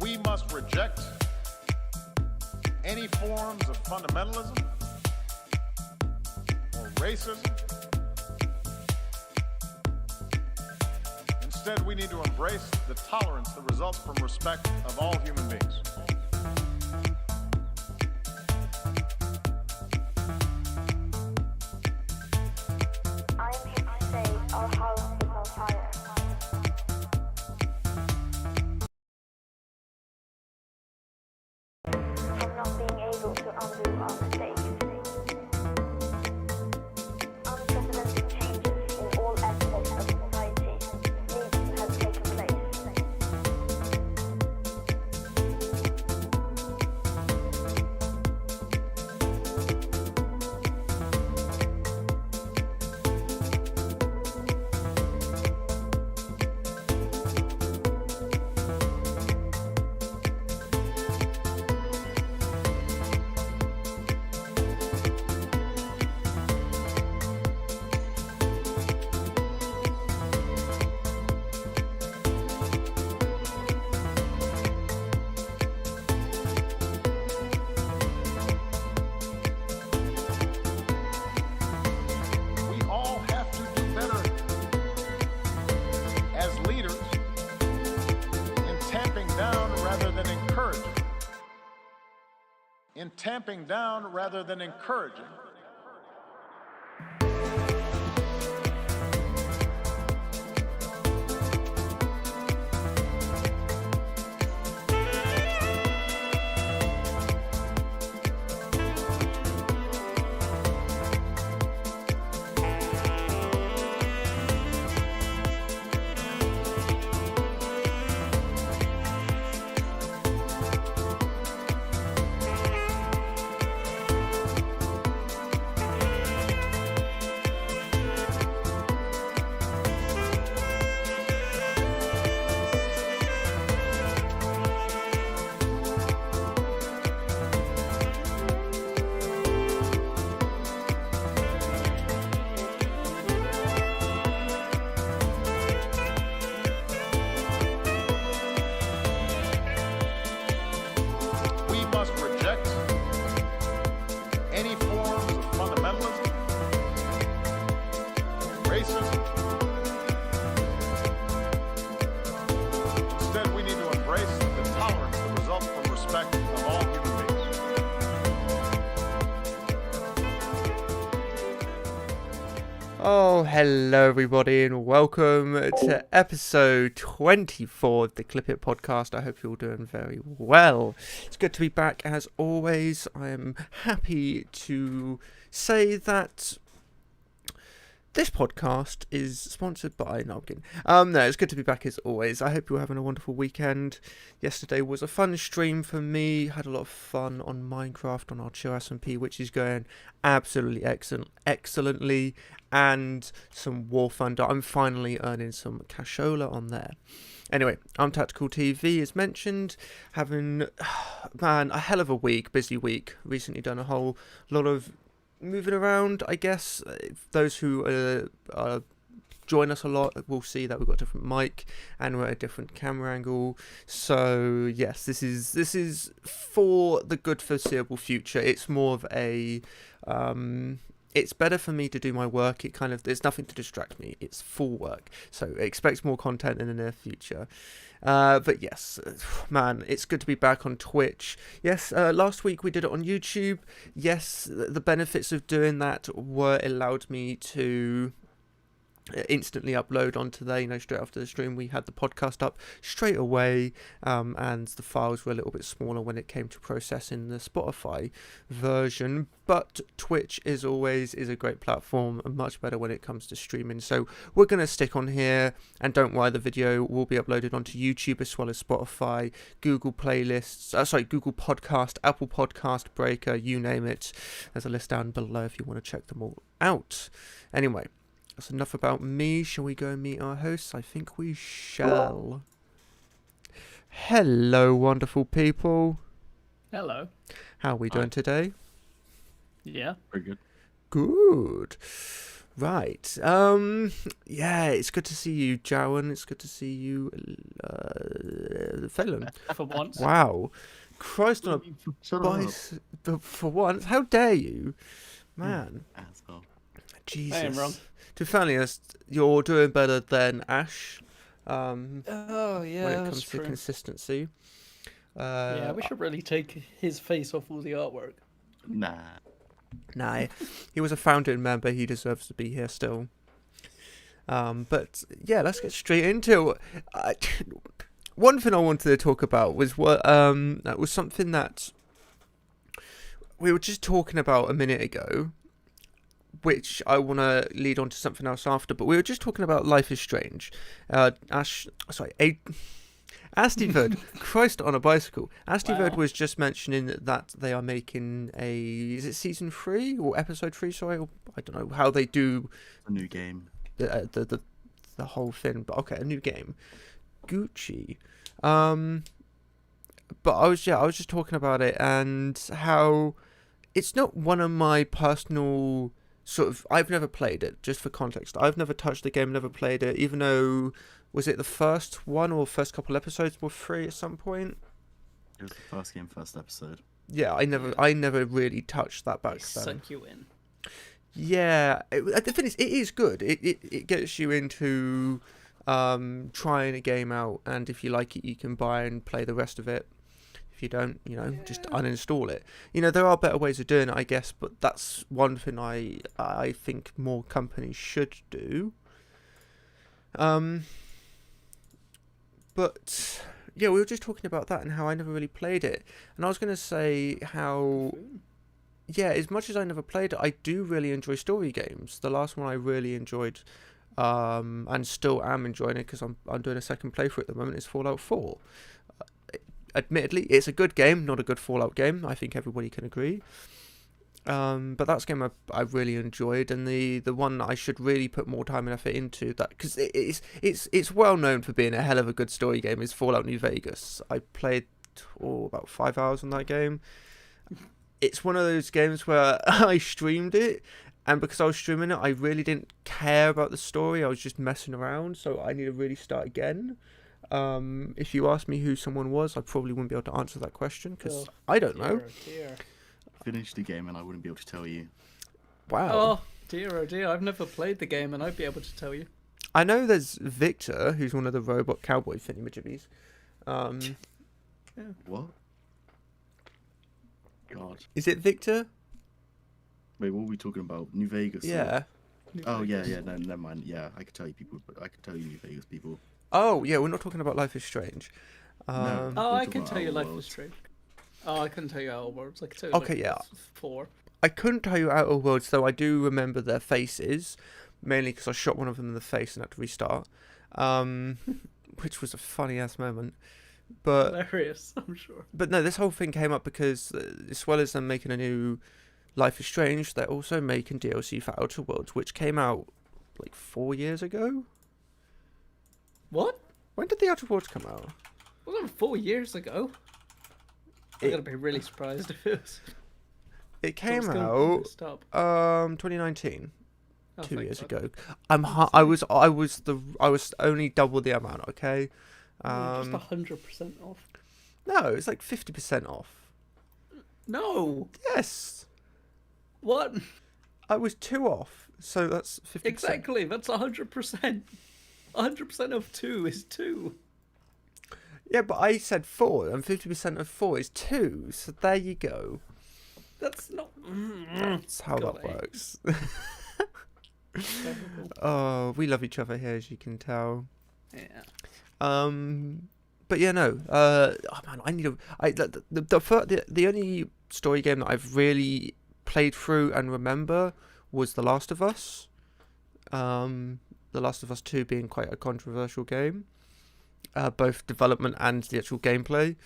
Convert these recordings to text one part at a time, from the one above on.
We must reject any forms of fundamentalism or racism. Instead, we need to embrace the tolerance that results from respect of all human beings. I am here to say our house is on fire. From not being able to undo our mistakes. Unprecedented changes in all aspects of society need to have taken place. We all have to do better as leaders in tamping down rather than encouraging. In tamping down rather than encouraging. We must reject any forms of fundamentalism, racism. Instead, we need to embrace the tolerance that results from respect of all human beings. Oh, hello everybody and welcome to episode 24 of the Clip It podcast. I hope you're all doing very well. It's good to be back as always. I am happy to say that this podcast is sponsored by... No, I'm kidding. No, it's good to be back as always. I hope you're having a wonderful weekend. Yesterday was a fun stream for me. Had a lot of fun on Minecraft on our Chill SMP, which is going absolutely excellently. And some War Thunder. I'm finally earning some cashola on there. Anyway, I'm Tactical TV, as mentioned. Having, man, a hell of a week, busy week. Recently done a whole lot of moving around, I guess. Those who join us a lot will see that we've got a different mic and we're at a different camera angle. So yes, this is for the good foreseeable future. It's more of a it's better for me to do my work. There's nothing to distract me. It's full work. So expect more content in the near future. But yes, man, it's good to be back on Twitch. Yes, last week we did it on YouTube. Yes, the benefits of doing that were allowed me to instantly upload onto there, straight after the stream. We had the podcast up straight away, and the files were a little bit smaller when it came to processing the Spotify version, but Twitch is a great platform and much better when it comes to streaming. So we're going to stick on here, and don't worry, the video will be uploaded onto YouTube as well as Spotify, Google Playlists, Google Podcast, Apple Podcast, Breaker, you name it. There's a list down below if you want to check them all out. Anyway, that's enough about me. Shall we go and meet our hosts? I think we shall. Hello, wonderful people. Hello. How are we doing today? Yeah. Very good. Good. Right. Yeah, it's good to see you, Jowan. It's good to see you, Phelan. For once. Wow. Christ on Shut a up. bice. For once, how dare you? Man. Asshole. Jesus. I am wrong. To be fairly honest, you're doing better than Ash. Oh, yeah, when it that's comes to true. consistency. Yeah, we should really take his face off all the artwork. Nah. Nah, he was a founding member. He deserves to be here still. But yeah, let's get straight into it. One thing I wanted to talk about was that was something that we were just talking about a minute ago, which I want to lead on to something else after. But we were just talking about Life is Strange. Astiverd, Christ on a bicycle. Astiverd Wow. was just mentioning that they are making is it season 3 or episode 3? Sorry, or, I don't know how they do A new game. the whole thing, but okay, a new game, Gucci. But I was just talking about it and how it's not one of my personal sort of. I've never played it. Just for context, I've never touched the game, never played it, even though. Was it the first one or first couple episodes were free at some point? It was the first game, first episode. Yeah, I never really touched that back They then. suck you in. Yeah, the thing is, it is good. It gets you into trying a game out, and if you like it, you can buy and play the rest of it. If you don't, just uninstall it. There are better ways of doing it, I guess, but that's one thing I think more companies should do. But yeah, we were just talking about that and how I never really played it. And I was going to say how, yeah, as much as I never played it, I do really enjoy story games. The last one I really enjoyed, and still am enjoying it because I'm doing a second playthrough at the moment, is Fallout 4. Admittedly, it's a good game, not a good Fallout game. I think everybody can agree. But that's a game I really enjoyed, and the one that I should really put more time and effort into, that because it's well known for being a hell of a good story game, is Fallout New Vegas. I played about 5 hours on that game. It's one of those games where I streamed it, and because I was streaming it, I really didn't care about the story. I was just messing around, so I need to really start again. If you asked me who someone was, I probably wouldn't be able to answer that question because I don't know. Dear. Finished the game and I wouldn't be able to tell you. Wow. Oh dear, I've never played the game and I'd be able to tell you. I know there's Victor, who's one of the robot cowboy thingy-majibbies. What? God. Is it Victor? Wait, what were we talking about? New Vegas? or- Yeah. Oh, yeah. No, never mind. Yeah, I could tell you people, but I could tell you New Vegas people. Oh, yeah, we're not talking about Life is Strange. No. Oh, We're I talking can about tell you Outer Life Worlds. is Strange. Oh, I couldn't tell you Outer Worlds. I could tell you Okay, like, yeah. 4. I couldn't tell you Outer Worlds, though I do remember their faces, mainly because I shot one of them in the face and had to restart, which was a funny-ass moment. But Hilarious, I'm sure. But no, this whole thing came up because as well as them making a new Life is Strange, they're also making DLC for Outer Worlds, which came out like 4 years ago. What? When did the Outer Worlds come out? Wasn't it 4 years ago? I'm It- gonna be really surprised if it was. It came Still out messed up. 2019, Oh, 2 thank years God. ago. I was only double the amount. Okay. Just 100% off. No, it's like 50% off. No. Yes, What? I was 2 off, so that's 50%. Exactly. That's 100%. 100% of 2 is 2. Yeah, but I said 4, and 50% of 4 is 2. So there you go. That's not. That's how God, that I- works. Oh, we love each other here, as you can tell. Yeah. But yeah, no. Oh man, I need to. The only story game that I've really played through and remember was The Last of Us. The Last of Us 2 being quite a controversial game, both development and the actual gameplay,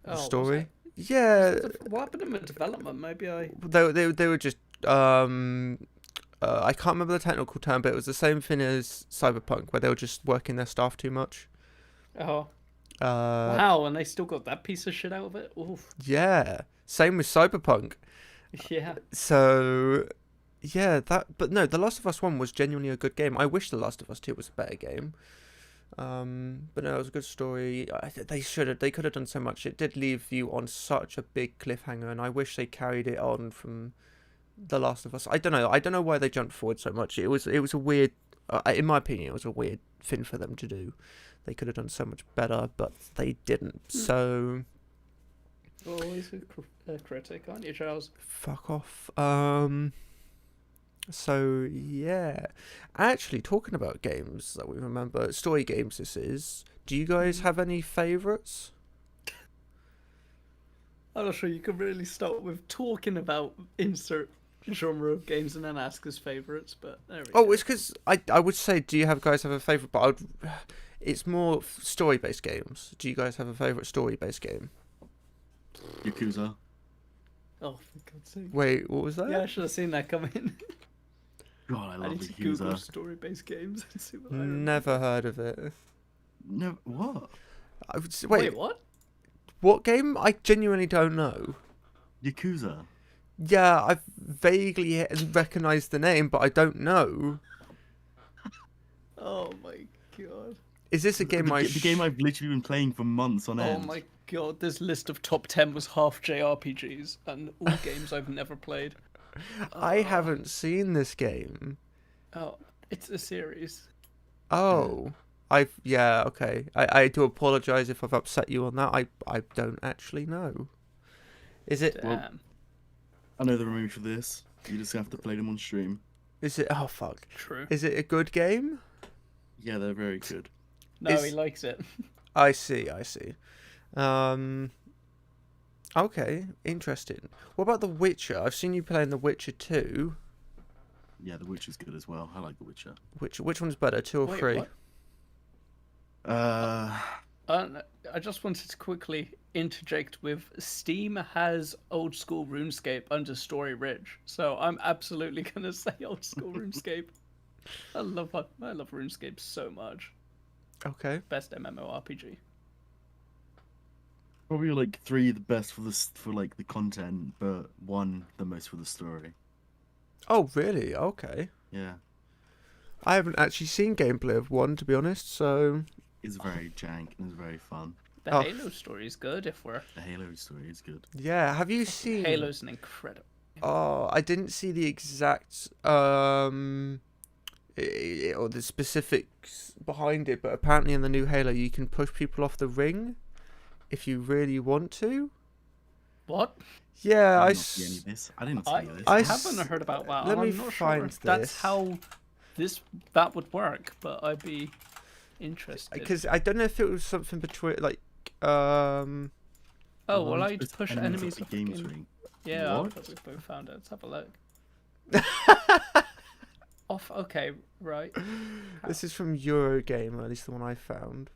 the Oh, was story. it? Yeah, What happened in the development? Maybe I. they were just I can't remember the technical term, but it was the same thing as Cyberpunk, where they were just working their staff too much. Oh. Uh, Wow, and they still got that piece of shit out of it? Oof. Yeah, same with Cyberpunk. Yeah. So, yeah, but no, The Last of Us 1 was genuinely a good game. I wish The Last of Us 2 was a better game. But no, it was a good story. They could have done so much. It did leave you on such a big cliffhanger, and I wish they carried it on from The Last of Us. I don't know why they jumped forward so much. It was a weird, in my opinion, it was a weird thing for them to do. They could have done so much better, but they didn't. So, Always a critic, aren't you, Charles? fuck off. So yeah, actually talking about games that we remember, story games. This is. Do you guys have any favourites? I'm not sure you could really start with talking about insert genre of games and then ask us favourites, but there we Oh, go. it's because I would say, do you guys have a favourite? But it's more story based games. Do you guys have a favourite story based game? Yakuza. Oh, for God's sake. Wait, what was that? Yeah, I should have seen that coming. God, I I love need to Google Yakuza. story-based games and see what I remember. Never heard of it. No, what? I would say, Wait, what? What game? I genuinely don't know. Yakuza. Yeah, I've vaguely recognised the name, but I don't know. Oh my god. Is this a game The game I've literally been playing for months on Oh end. my god, this list of top 10 was half JRPGs and all games I've never played. I haven't seen this game. Oh, it's a series. Oh, okay. I do apologise if I've upset you on that. I don't actually know. Is it? Damn. I know the remedy for this. You just have to play them on stream. Is it? Oh fuck. True. Is it a good game? Yeah, they're very good. No, is- he likes it. I see. Okay, interesting. What about The Witcher? I've seen you playing The Witcher 2. Yeah, The Witcher's good as well. I like The Witcher. Which one's better, 2 or Wait, 3? what? I just wanted to quickly interject with Steam has old school RuneScape under Story Ridge, so I'm absolutely gonna say old school RuneScape. I love RuneScape so much. Okay. Best MMORPG. Probably like 3 the best for like the content, but 1 the most for the story. Oh, really? Okay. Yeah, I haven't actually seen gameplay of 1, to be honest, so... it's very jank and it's very fun. The Oh. Halo story is good if we're The Halo story is good. Yeah, have you seen... Halo's an incredible. Oh, I didn't see the exact or the specifics behind it, but apparently in the new Halo you can push people off the ring if you really want to. What? Yeah, I I didn't see any of this. I didn't see this. I I s- haven't heard about that. let I'm me not find sure if that's this. how that would work, but I'd be interested. because I don't know if it was something between like Oh, well, One's I'd just push off enemies the off games game. ring. Yeah, I What? thought we both found it. Let's have a look. Off. Okay, right. this is from Eurogamer, at least the one I found.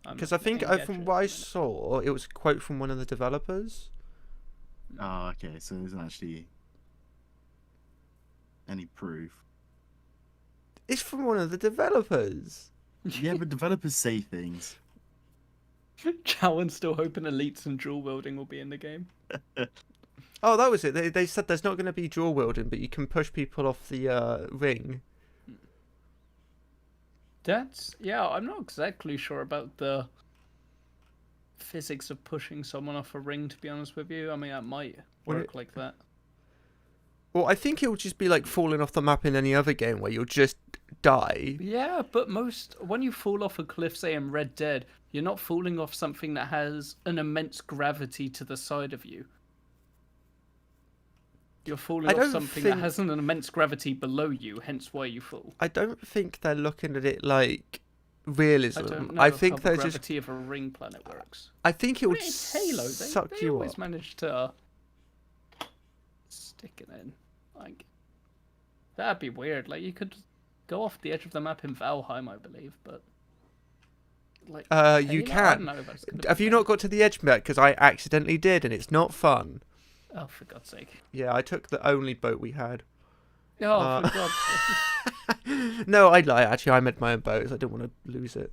I'm Because I think looking at from it what I at the saw, it was a quote from one of the developers. Oh, okay. So there isn't actually any proof. It's from one of the developers. Yeah, but developers say things. minute. Chowan's still hoping elites and dual wielding will be in the game. Oh, that was it. They said there's not going to be dual wielding, but you can push people off the ring. Yeah, I'm not exactly sure about the physics of pushing someone off a ring, to be honest with you. I mean, that might Well, work like that. Well, I think it will just be like falling off the map in any other game where you'll just die. Yeah, but when you fall off a cliff, say in Red Dead, you're not falling off something that has an immense gravity to the side of you. You're falling I off don't something think- that has an immense gravity below you, hence why you fall. I don't think they're looking at it like realism. I don't know I how think the they're just. gravity of a ring planet works. I think it would It's Halo. suck They you always up. manage to stick it in. Like that'd be weird. Like you could go off the edge of the map in Valheim, I believe, but like You Halo, I don't can. know if that's gonna Have be you fair. not got to the edge yet? Because I accidentally did, and it's not fun. Oh, for God's sake! Yeah, I took the only boat we had. Oh, for God's sake! No, I lie. Actually, I made my own boat, so I didn't want to lose it.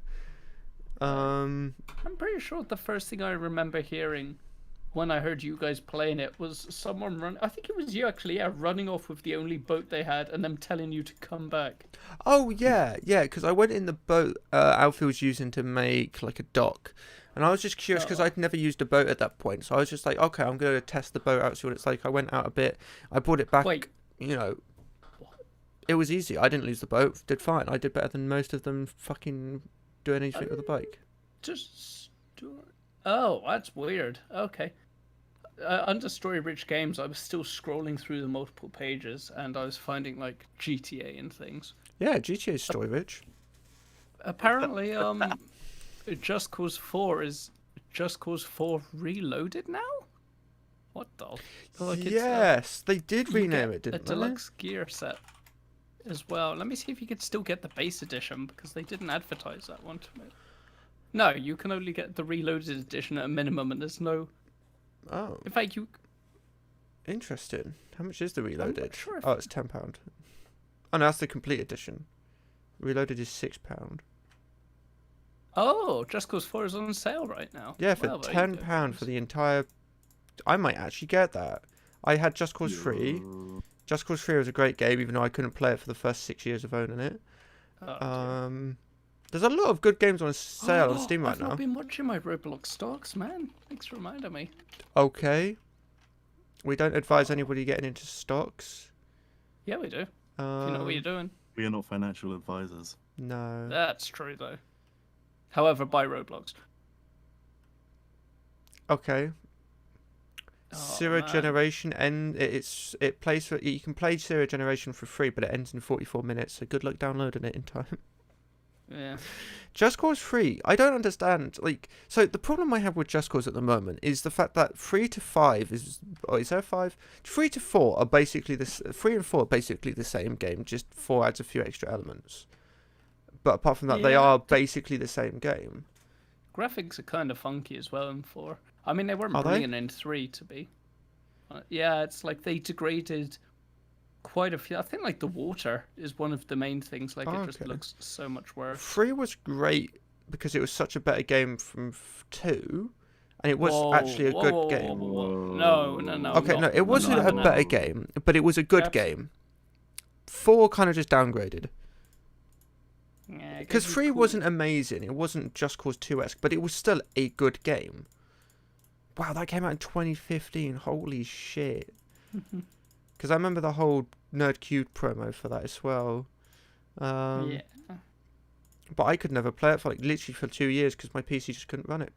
I'm pretty sure the first thing I remember hearing when I heard you guys playing it was someone run. I think it was you actually. Yeah, running off with the only boat they had, and them telling you to come back. Oh yeah, yeah. Because I went in the boat Alfie was using to make like a dock, and I was just curious because Oh. I'd never used a boat at that point. So I was just like, okay, I'm gonna test the boat out, see what it's like. I went out a bit. I brought it back. Wait, You know, it was easy. I didn't lose the boat. Did fine. I did better than most of them fucking doing anything with the bike. just do. Oh, that's weird. Okay. Under Story Rich Games, I was still scrolling through the multiple pages, and I was finding like GTA and things. Yeah, GTA story rich. Apparently, Just Cause 4 is Just Cause 4 Reloaded now. What the? Like it's, Yes, they did you rename get it, didn't a they? deluxe gear set as well. Let me see if you could still get the base edition because they didn't advertise that one to me. No, you can only get the Reloaded edition at a minimum, and there's no. Oh, In fact, you. interesting. How much is the reloaded? sure if- Oh, it's £10. Oh no, that's the complete edition. Reloaded is £6. Oh, Just Cause 4 is on sale right now. Yeah, for Well, there you £10 go, for guys. the entire. I might actually get that. I had Just Cause 3. Just Cause 3 was a great game, even though I couldn't play it for the first 6 years of owning it. Oh, dear. There's a lot of good games on sale on Steam right I've now. not been watching my Roblox stocks, man. Thanks for reminding me. Okay. We don't advise anybody getting into stocks. Yeah, we do. If you know what you're doing. We are not financial advisors. No. That's true, though. However, buy Roblox. Okay. Oh, Zero man. Generation it plays for you can play Zero Generation for free, but it ends in 44 minutes. So good luck downloading it in time. Yeah. Just Cause 3, I don't understand. Like, so the problem I have with Just Cause at the moment is the fact that 3 to 5 is. Oh, is there 5? 3 to 4 are basically this. 3 and 4 are basically the same game. Just 4 adds a few extra elements. But apart from that, they Yeah, are basically the same game. Graphics are kind of funky as well in 4. I mean, they weren't Are they? brilliant in 3, to be. Yeah, it's like they degraded quite a few. I think like the water is one of the main things. Like it just Okay. looks so much worse. 3 was great because it was such a better game from 2, and it was Whoa, actually a whoa, good whoa, whoa, game. whoa, whoa. No, no, no. Okay, not- no, it wasn't not a even better game, but it was a good Yep. game. 4 kind of just downgraded. Yeah, Because it's 3 cool. wasn't amazing. It wasn't Just Cause 2-esque, but it was still a good game. Wow, that came out in 2015. Holy shit. Because I remember the whole Nerd Cube promo for that as well. Yeah. But I could never play it for like literally for 2 years because my PC just couldn't run it.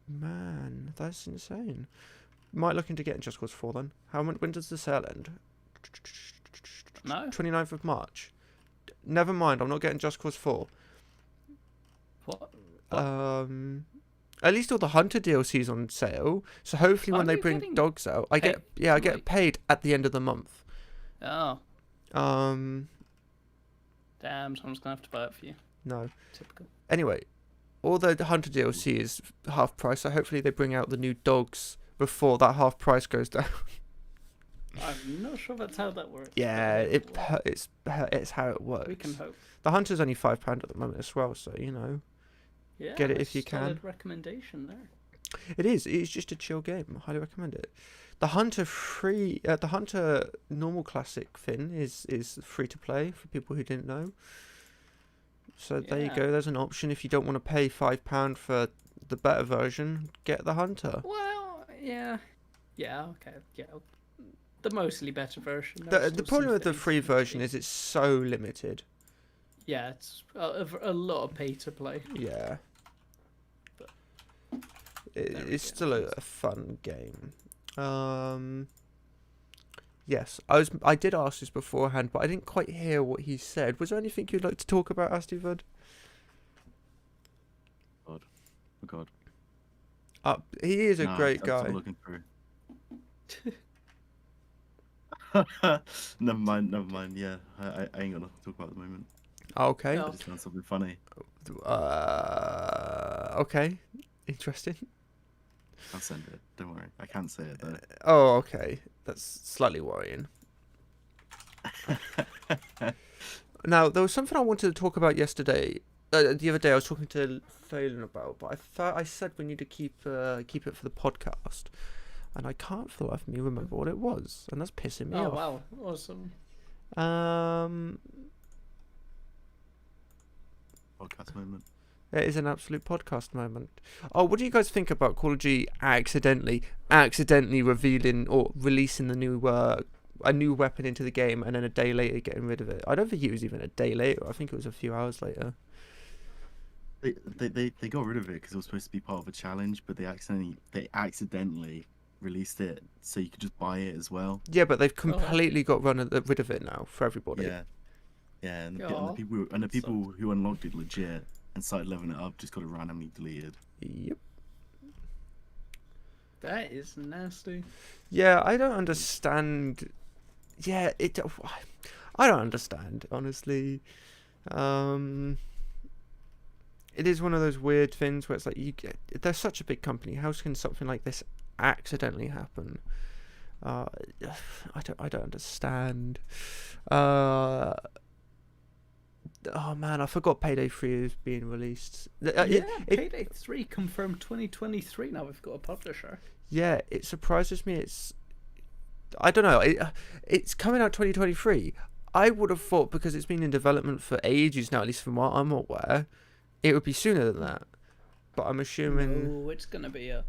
Man, that's insane. Might look into getting Just Cause 4 then. When does the sale end? No. 29th of March. Never mind, I'm not getting Just Cause 4. What? At least all the Hunter DLC's on sale. So hopefully when Are they you bring getting dogs out, I paid get too late? paid at the end of the month. Oh, Um, damn! Someone's gonna have to buy it for you. no. Typical. Anyway, all the Hunter DLC is half price, so hopefully they bring out the new dogs before that half price goes down. I'm not sure that's how that works. Yeah, but it's how it works. we can hope. The Hunter's only £5 at the moment as well, so you know Yeah, Get it that's if you can. solid recommendation there. it is. It's just a chill game. I highly recommend it. The Hunter the Hunter normal classic Finn is free to play for people who didn't know. So there you Yeah. go. There's an option if you don't want to pay £5 for the better version. Get the Hunter. Well, yeah, okay, yeah. The mostly better version. The problem with the free version is it's so limited. yeah, it's a lot of pay to play. Yeah. But It's there we still go. a fun game. Yes, I did ask this beforehand, but I didn't quite hear what he said. Was there anything you'd like to talk about, Astivud? Oh God. He is a Nah, great I'm guy. still looking through. Never mind. Yeah, I ain't got nothing to talk about at the moment. Okay. No. I just found something funny. Okay. Interesting. I'll send it. Don't worry. I can't say it though. Oh, okay. That's slightly worrying. Now, there was something I wanted to talk about yesterday the other day I was talking to Phelan about, but I said we need to keep it for the podcast, and I can't for the life of me remember what it was, and that's pissing me Oh off. wow, awesome. Podcast moment. It is an absolute podcast moment. Oh, what do you guys think about Call of Duty accidentally revealing or releasing the new a new weapon into the game, and then a day later getting rid of it? I don't think it was even a day later. I think it was a few hours later. They got rid of it because it was supposed to be part of a challenge, but they accidentally released it so you could just buy it as well. Yeah, but they've completely got rid of it now for everybody. Yeah, and Aw, the people who unlocked it legit and started leveling it up just got it randomly deleted. Yep. That is nasty. Yeah, I don't understand. Yeah, I don't understand, honestly. It is one of those weird things where it's like they're such a big company. How can something like this accidentally happen? I don't understand. Oh man, I forgot Payday 3 is being released. Payday 3 confirmed 2023. Now we've got a publisher. Yeah, it surprises me. I don't know. It's coming out 2023. I would have thought, because it's been in development for ages now, at least from what I'm aware, it would be sooner than that. But I'm assuming. No, it's gonna be I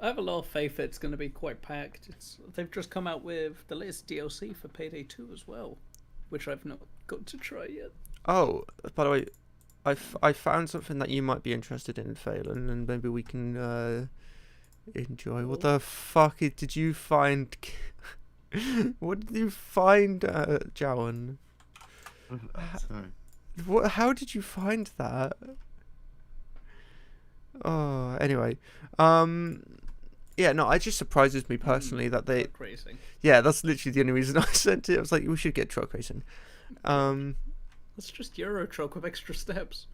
have a lot of faith that it's gonna be quite packed. They've just come out with the latest DLC for Payday 2 as well, which I've not got to try yet. Oh, by the way, I found something that you might be interested in, Phelan, and maybe we can enjoy. What the fuck did you find? What did you find, Jowan? Sorry. How did you find that? Oh, anyway, yeah, no, it just surprises me personally that they. Truck racing. Yeah, that's literally the only reason I sent it. I was like, we should get truck racing. It's just Euro Truck with extra steps,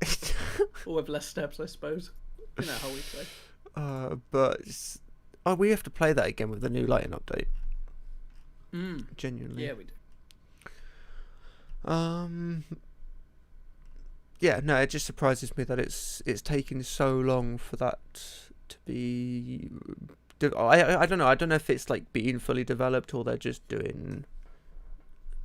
or with less steps, I suppose. You know how we play. But we have to play that again with the new lighting update. Genuinely. Yeah, we do. Yeah, no, it just surprises me that it's taking so long for that to be. I don't know. I don't know if it's like being fully developed or they're just doing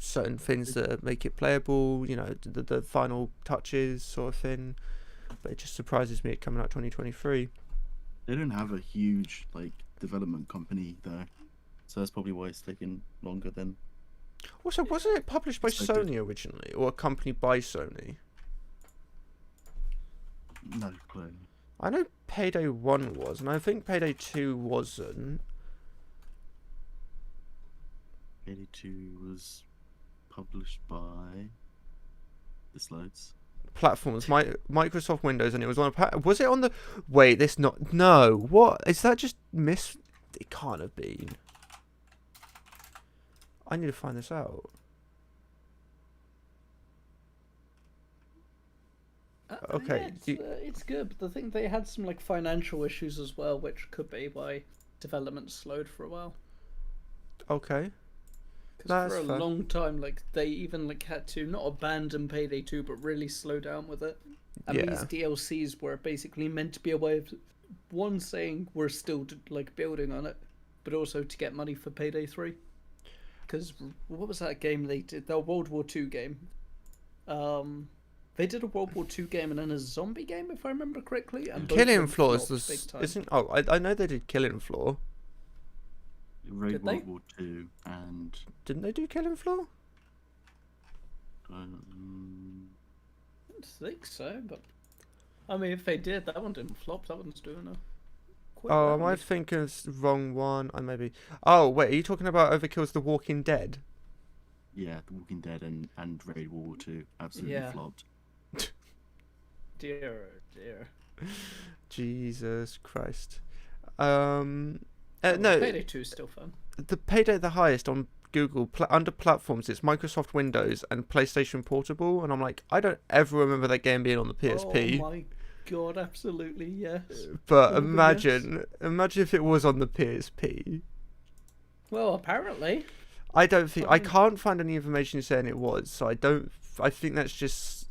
certain things that make it playable. You know, the final touches sort of thing. But it just surprises me it coming out 2023. They don't have a huge development company though, so that's probably why it's taking longer than. Also, wasn't it published by expected. Sony originally, or accompanied by Sony? No clue. I know Payday 1 was, and I think Payday 2 wasn't. Payday 2 was published by. This loads. Platforms, Microsoft Windows, and it was on was it on the? Wait, this not no. What is that? Just miss? It can't have been. I need to find this out. Okay, Yeah, it's good, but I think they had some financial issues as well, which could be why development slowed for a while. Okay. Because for a fair. long time, they even had to not abandon Payday 2, but really slow down with it. And Yeah. these DLCs were basically meant to be a way of one saying we're still building on it, but also to get money for Payday 3. Because what was that game they did? The World War II game. They did a World War II game and then a zombie game, if I remember correctly. And both of Killing them Floor flopped big time. isn't? Oh, I know they did Killing Floor. Raid Did they? World War 2 and. Didn't they do Killing Floor? I don't think so, but I mean, if they did, that one didn't flop. That one's doing a. Quite Oh, well, am I at least. thinking of the wrong one? I maybe. Oh, wait, are you talking about Overkill's The Walking Dead? Yeah, The Walking Dead and Raid World War 2 absolutely Yeah. flopped. Dear, dear. Jesus Christ. Oh, No, Payday 2 is still fun. the Payday the highest on Google under platforms, it's Microsoft Windows and PlayStation Portable, and I'm like, I don't ever remember that game being on the PSP. Oh my god, absolutely yes. But Oh, imagine if it was on the PSP. Well, apparently. I don't think I Fine. can't find any information saying it was, so I think that's just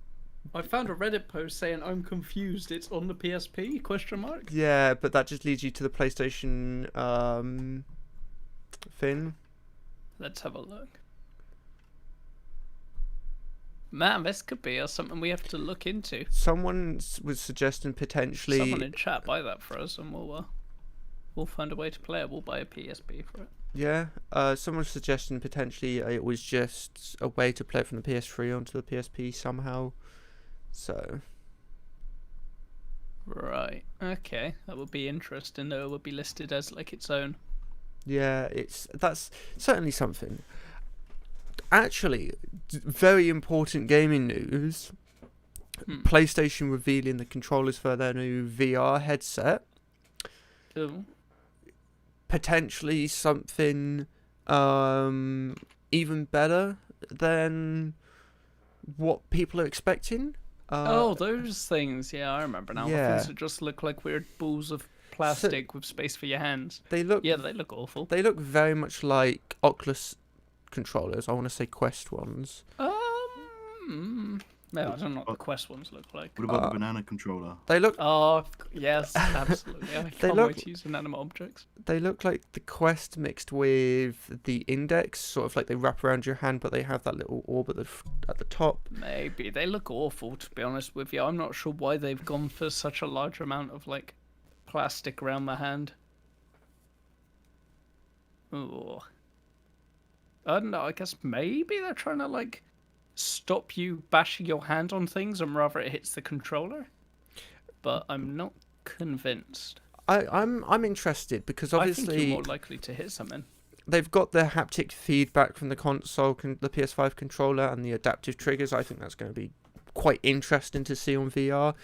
I found a Reddit post saying I'm confused. It's on the PSP? Question mark. Yeah, but that just leads you to the PlayStation thing. Let's have a look. Man, this could be something we have to look into. Someone was suggesting potentially. Someone in chat buy that for us, and we'll find a way to play it. We'll buy a PSP for it. Yeah, someone was suggesting potentially it was just a way to play it from the PS3 onto the PSP somehow. So. Right. Okay, that would be interesting. Though it would be listed as like its own. Yeah, that's certainly something. Actually, very important gaming news. PlayStation revealing the controllers for their new VR headset. Ooh. Potentially something even better than what people are expecting. Those things. Yeah, I remember now. Yeah. The things that just look like weird balls of plastic with space for your hands. They look. Yeah, they look awful. They look very much like Oculus controllers. I want to say Quest ones. No, I don't know what the Quest ones look like. What about the banana controller? They look. Oh, yes, absolutely. I can't look- wait to use inanimate objects. They look like the Quest mixed with the Index, sort of like they wrap around your hand, but they have that little orb at the top. Maybe. They look awful, to be honest with you. I'm not sure why they've gone for such a large amount of, like, plastic around the hand. Ooh. I don't know, I guess maybe they're trying to, like, stop you bashing your hand on things and rather it hits the controller. But I'm not convinced. I'm interested because I think obviously you're more likely to hit something. they've got the haptic feedback from the console, the PS5 controller, and the adaptive triggers. I think that's going to be quite interesting to see on VR.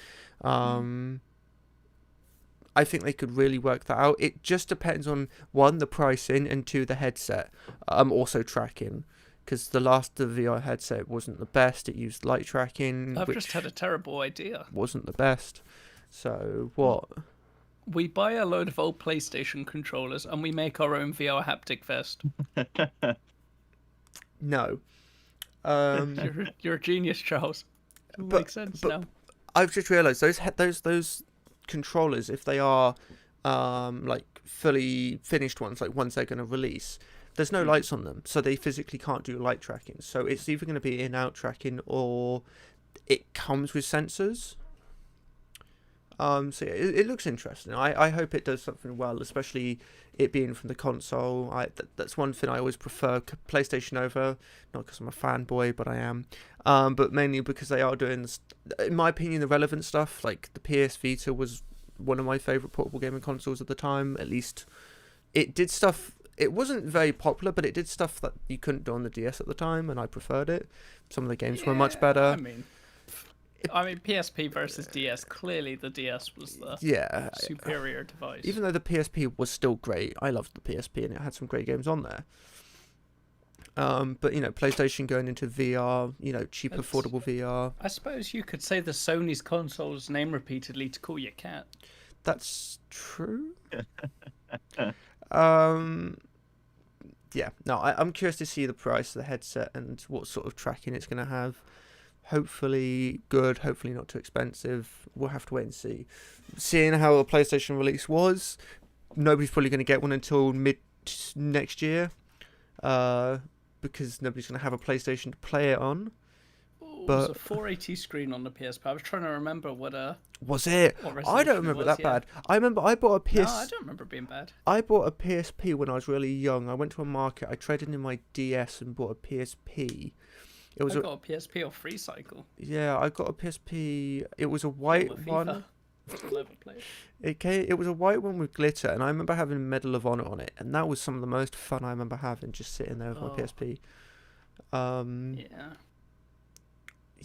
I think they could really work that out. It just depends on, one, the pricing, and two, the headset. Also tracking, because the VR headset wasn't the best. It used light tracking, I've which just had a terrible idea. wasn't the best. So what? We buy a load of old PlayStation controllers and we make our own VR haptic vest. No. You're a genius, Charles. It But- makes sense but- now. I've just realised those controllers, if they are like fully finished ones, like ones they're going to release, there's no lights on them, so they physically can't do light tracking. So it's either going to be in-out tracking or it comes with sensors. So yeah, it looks interesting. I hope it does something well, especially it being from the console. That's one thing I always prefer PlayStation over, not because I'm a fanboy, but I am. But mainly because they are doing, in my opinion, the relevant stuff. Like the PS Vita was one of my favourite portable gaming consoles at the time. At least it did stuff. It wasn't very popular, but it did stuff that you couldn't do on the DS at the time, and I preferred it. Some of the games were much better. I mean, PSP versus DS. Clearly, the DS was the Yeah. superior device. Even though the PSP was still great, I loved the PSP and it had some great games on there. But PlayStation going into VR, cheap, It's- affordable VR. I suppose you could say the Sony's console's name repeatedly to call your cat. That's true. Yeah. No, I'm curious to see the price of the headset and what sort of tracking it's going to have. Hopefully good, hopefully not too expensive. We'll have to wait and see. Seeing how the PlayStation release was, nobody's probably going to get one until mid next year, because nobody's going to have a PlayStation to play it on. It was But- a 480 screen on the PSP. I was trying to remember what Was it? What I resolution don't it remember was, that yeah. bad. I remember I bought a No, I don't remember it being bad. I bought a PSP when I was really young. I went to a market. I traded in my DS and bought a PSP. It was I got a PSP off Free Cycle. yeah. I got a PSP. It was a white With one. FIFA. Still ever played. It was a white one with glitter, and I remember having Medal of Honor on it, and that was some of the most fun I remember having, just sitting there with my Oh. PSP. Yeah.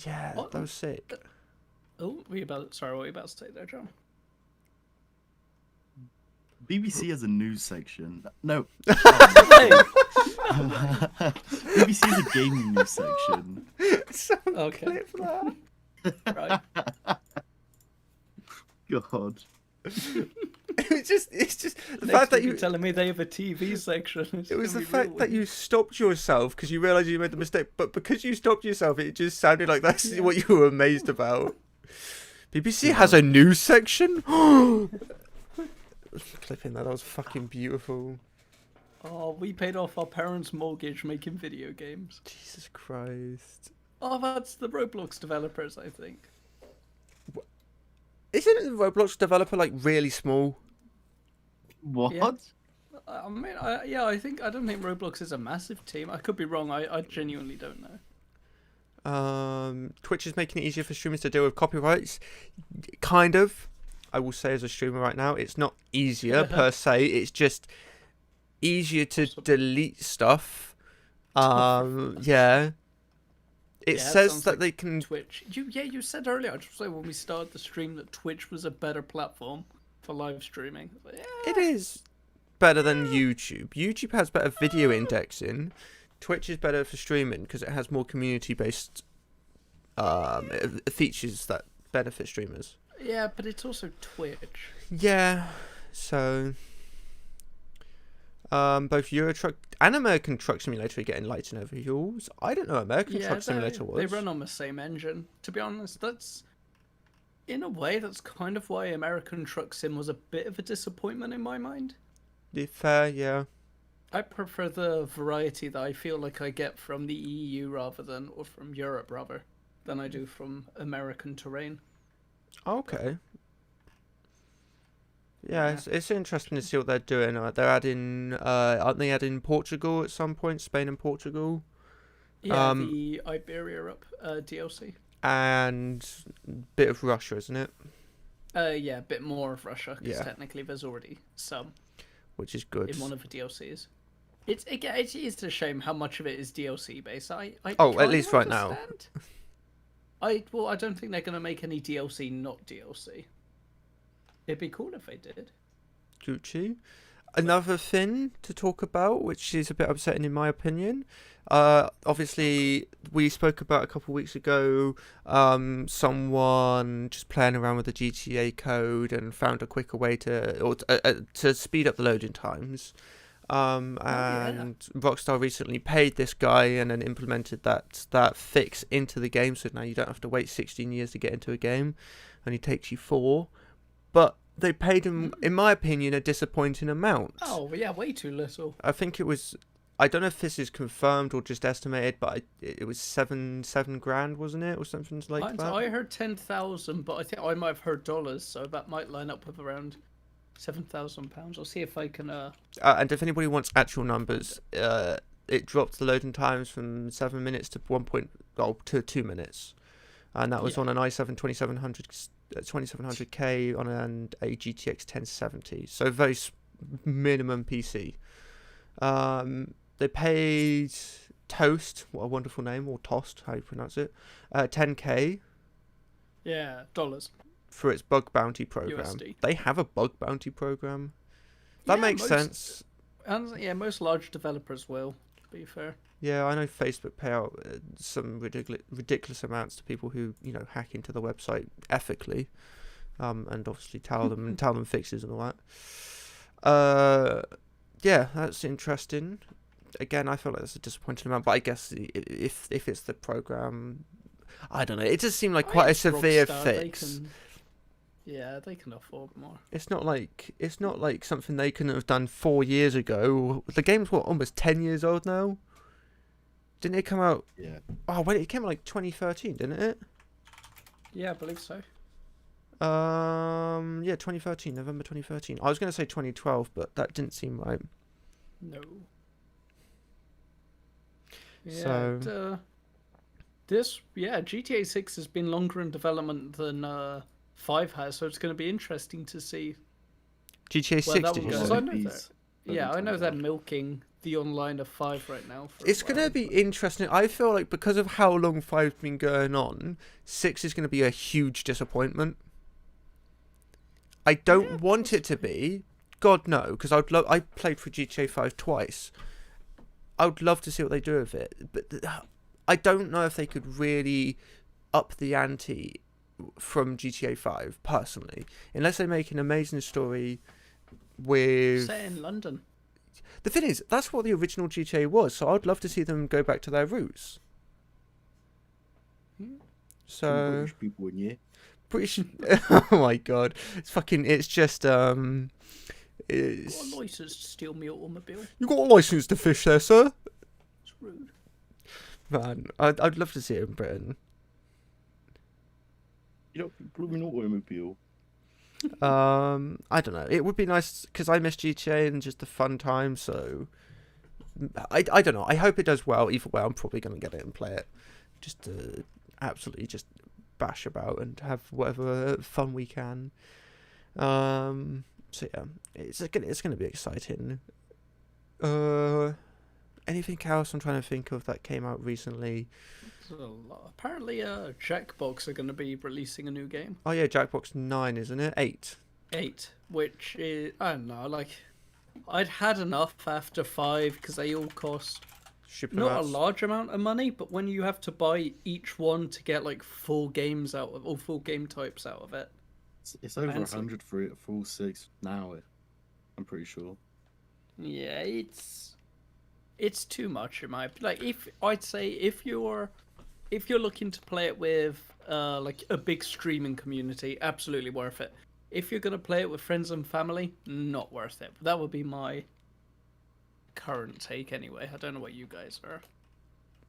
Yeah, What? that was sick. Oh, what were you about to say there, John? BBC has a news section. No, Hey! BBC has a gaming news section. Some Okay. clip for that. Right. God. it's just the Next fact that week you're you. telling me they have a TV section. It was the fact that you stopped yourself because you realised you made the mistake, but because you stopped yourself, it just sounded like that's what you were amazed about. BBC has a news section. Clipping that was fucking beautiful. Oh, we paid off our parents' mortgage making video games. Jesus Christ! Oh, that's the Roblox developers, I think. Isn't the Roblox developer like really small? What? Yeah. I mean, I don't think Roblox is a massive team. I could be wrong. I genuinely don't know. Twitch is making it easier for streamers to deal with copyrights. Kind of. I will say as a streamer right now, it's not easier per se. It's just easier to delete stuff. Yeah. It Yeah, says sounds that like they can. Twitch. You said earlier, I just say when we started the stream that Twitch was a better platform for live streaming. Yeah. It is better than YouTube. YouTube has better video indexing. Twitch is better for streaming because it has more community-based features that benefit streamers. Yeah, but it's also Twitch. Yeah, so both Euro Truck and American Truck Simulator are getting lights and overhauls. I don't know American Truck Simulator was. They run on the same engine. To be honest, that's in a way that's kind of why American Truck Sim was a bit of a disappointment in my mind. Fair, yeah. I prefer the variety that I feel like I get from the EU or from Europe rather, than I do from American terrain. Okay. Yeah, it's interesting to see what they're doing. They're adding, aren't they adding Portugal at some point? Spain and Portugal? Yeah, the Iberia up DLC. And a bit of Russia, isn't it? Yeah, a bit more of Russia, because Yeah. technically there's already some Which is good. in one of the DLCs. It is a shame how much of it is DLC based. I At kind least of right now. understand. I don't think they're gonna make any DLC not DLC. It'd be cool if they did. Gucci. Another thing to talk about, which is a bit upsetting in my opinion. Obviously, we spoke about a couple of weeks ago, someone just playing around with the GTA code and found a quicker way to speed up the loading times. And Rockstar recently paid this guy and then implemented that fix into the game, so now you don't have to wait 16 years to get into a game, and it takes you 4. But they paid him, in my opinion, a disappointing amount. Oh yeah, way too little. I think it was. I don't know if this is confirmed or just estimated, but it was seven grand, wasn't it, or something like that? I heard 10,000, but I think I might have heard dollars, so that might line up with around £7,000. I'll see if I can. And if anybody wants actual numbers, it dropped the loading times from 7 minutes to 2 minutes, and that was on an i7 2700K on a GTX 1070, so very minimum PC. They paid Toast, what a wonderful name, or Toast, how you pronounce it, 10K Yeah, dollars. for its bug bounty program. USD. They have a bug bounty program. That Yeah, makes most- sense. And yeah, most large developers will. To be fair. Yeah, I know Facebook pay out some ridiculous amounts to people who, hack into the website ethically, and obviously tell them fixes and all that. Yeah, that's interesting. Again, I feel like that's a disappointing amount, but I guess if it's the program, I don't know. It does seem like quite a It's severe Rockstar, fix. They can afford more. It's not like something they couldn't have done 4 years ago. The game's almost 10 years old now. Didn't it come out? Yeah. Oh wait, it came out like 2013, didn't it? Yeah, I believe so. Yeah, 2013, November 2013. I was going to say 2012, but that didn't seem right. No. Yeah, So- GTA 6 has been longer in development than 5 has, so it's going to be interesting to see GTA where 6, that did will you go. say? So I know These I know they're milking the online of 5 right now. It's going to be interesting. I feel like because of how long 5's been going on, 6 is going to be a huge disappointment. I don't want it to be. God, no, because I played for GTA 5 twice. I would love to see what they do with it, but I don't know if they could really up the ante from GTA 5, personally. Unless they make an amazing story, with Set in London. the thing is, that's what the original GTA was. So I'd love to see them go back to their roots. Hmm. So British people in you. British. Oh my god, it's fucking. It's just Got It's, a license to steal me automobile. you got a license to fish there, sir? It's rude. Man, I'd love to see it in Britain. You don't put me in automobile. I don't know. It would be nice because I miss GTA and just the fun time. So I don't know. I hope it does well. Either way, I'm probably gonna get it and play it, just to absolutely just bash about and have whatever fun we can. So yeah, it's gonna be exciting. Anything else I'm trying to think of that came out recently? There's a lot. Apparently, Jackbox are going to be releasing a new game. Oh yeah, Jackbox 9, isn't it? 8. 8, which is, I don't know, like, I'd had enough after 5 because they all cost Shipping not a amounts. large amount of money, but when you have to buy each one to get like full games out of, or full game types out of it. It's over Fancy. 100 for a full 6 now. I'm pretty sure. Yeah, it's too much in my like. If I'd say if you're looking to play it with like a big streaming community, absolutely worth it. If you're gonna play it with friends and family, not worth it. That would be my current take anyway. I don't know what you guys are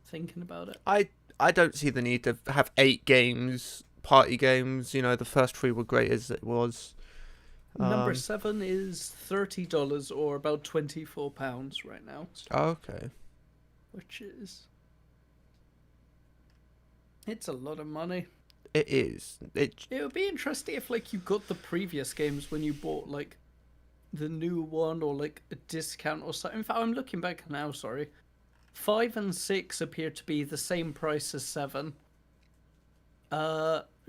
thinking about it. I don't see the need to have 8 games, party games. You know, the first 3 were great as it was. Number 7 is $30 or about £24 right now, Okay. which is it's a lot of money. It is. It would be interesting if like you got the previous games when you bought like the new one or like a discount or something. In fact, I'm looking back now. Sorry, 5 and 6 appear to be the same price as 7.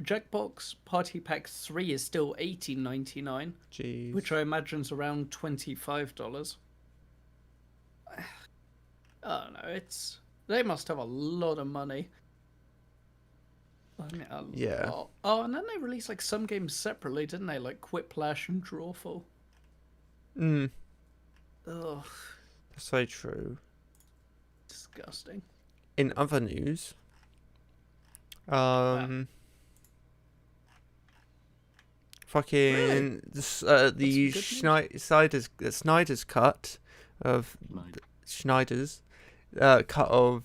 Jackbox Party Pack 3 is still $18.99, Jeez. which I imagine is around $25. I don't know. They must have a lot of money. I mean, Yeah. lot. Oh, and then they released like some games separately, didn't they? Like Quiplash and Drawful. Ugh, So true. disgusting. In other news, fucking the Snyder's cut of Like, Schneider's cut of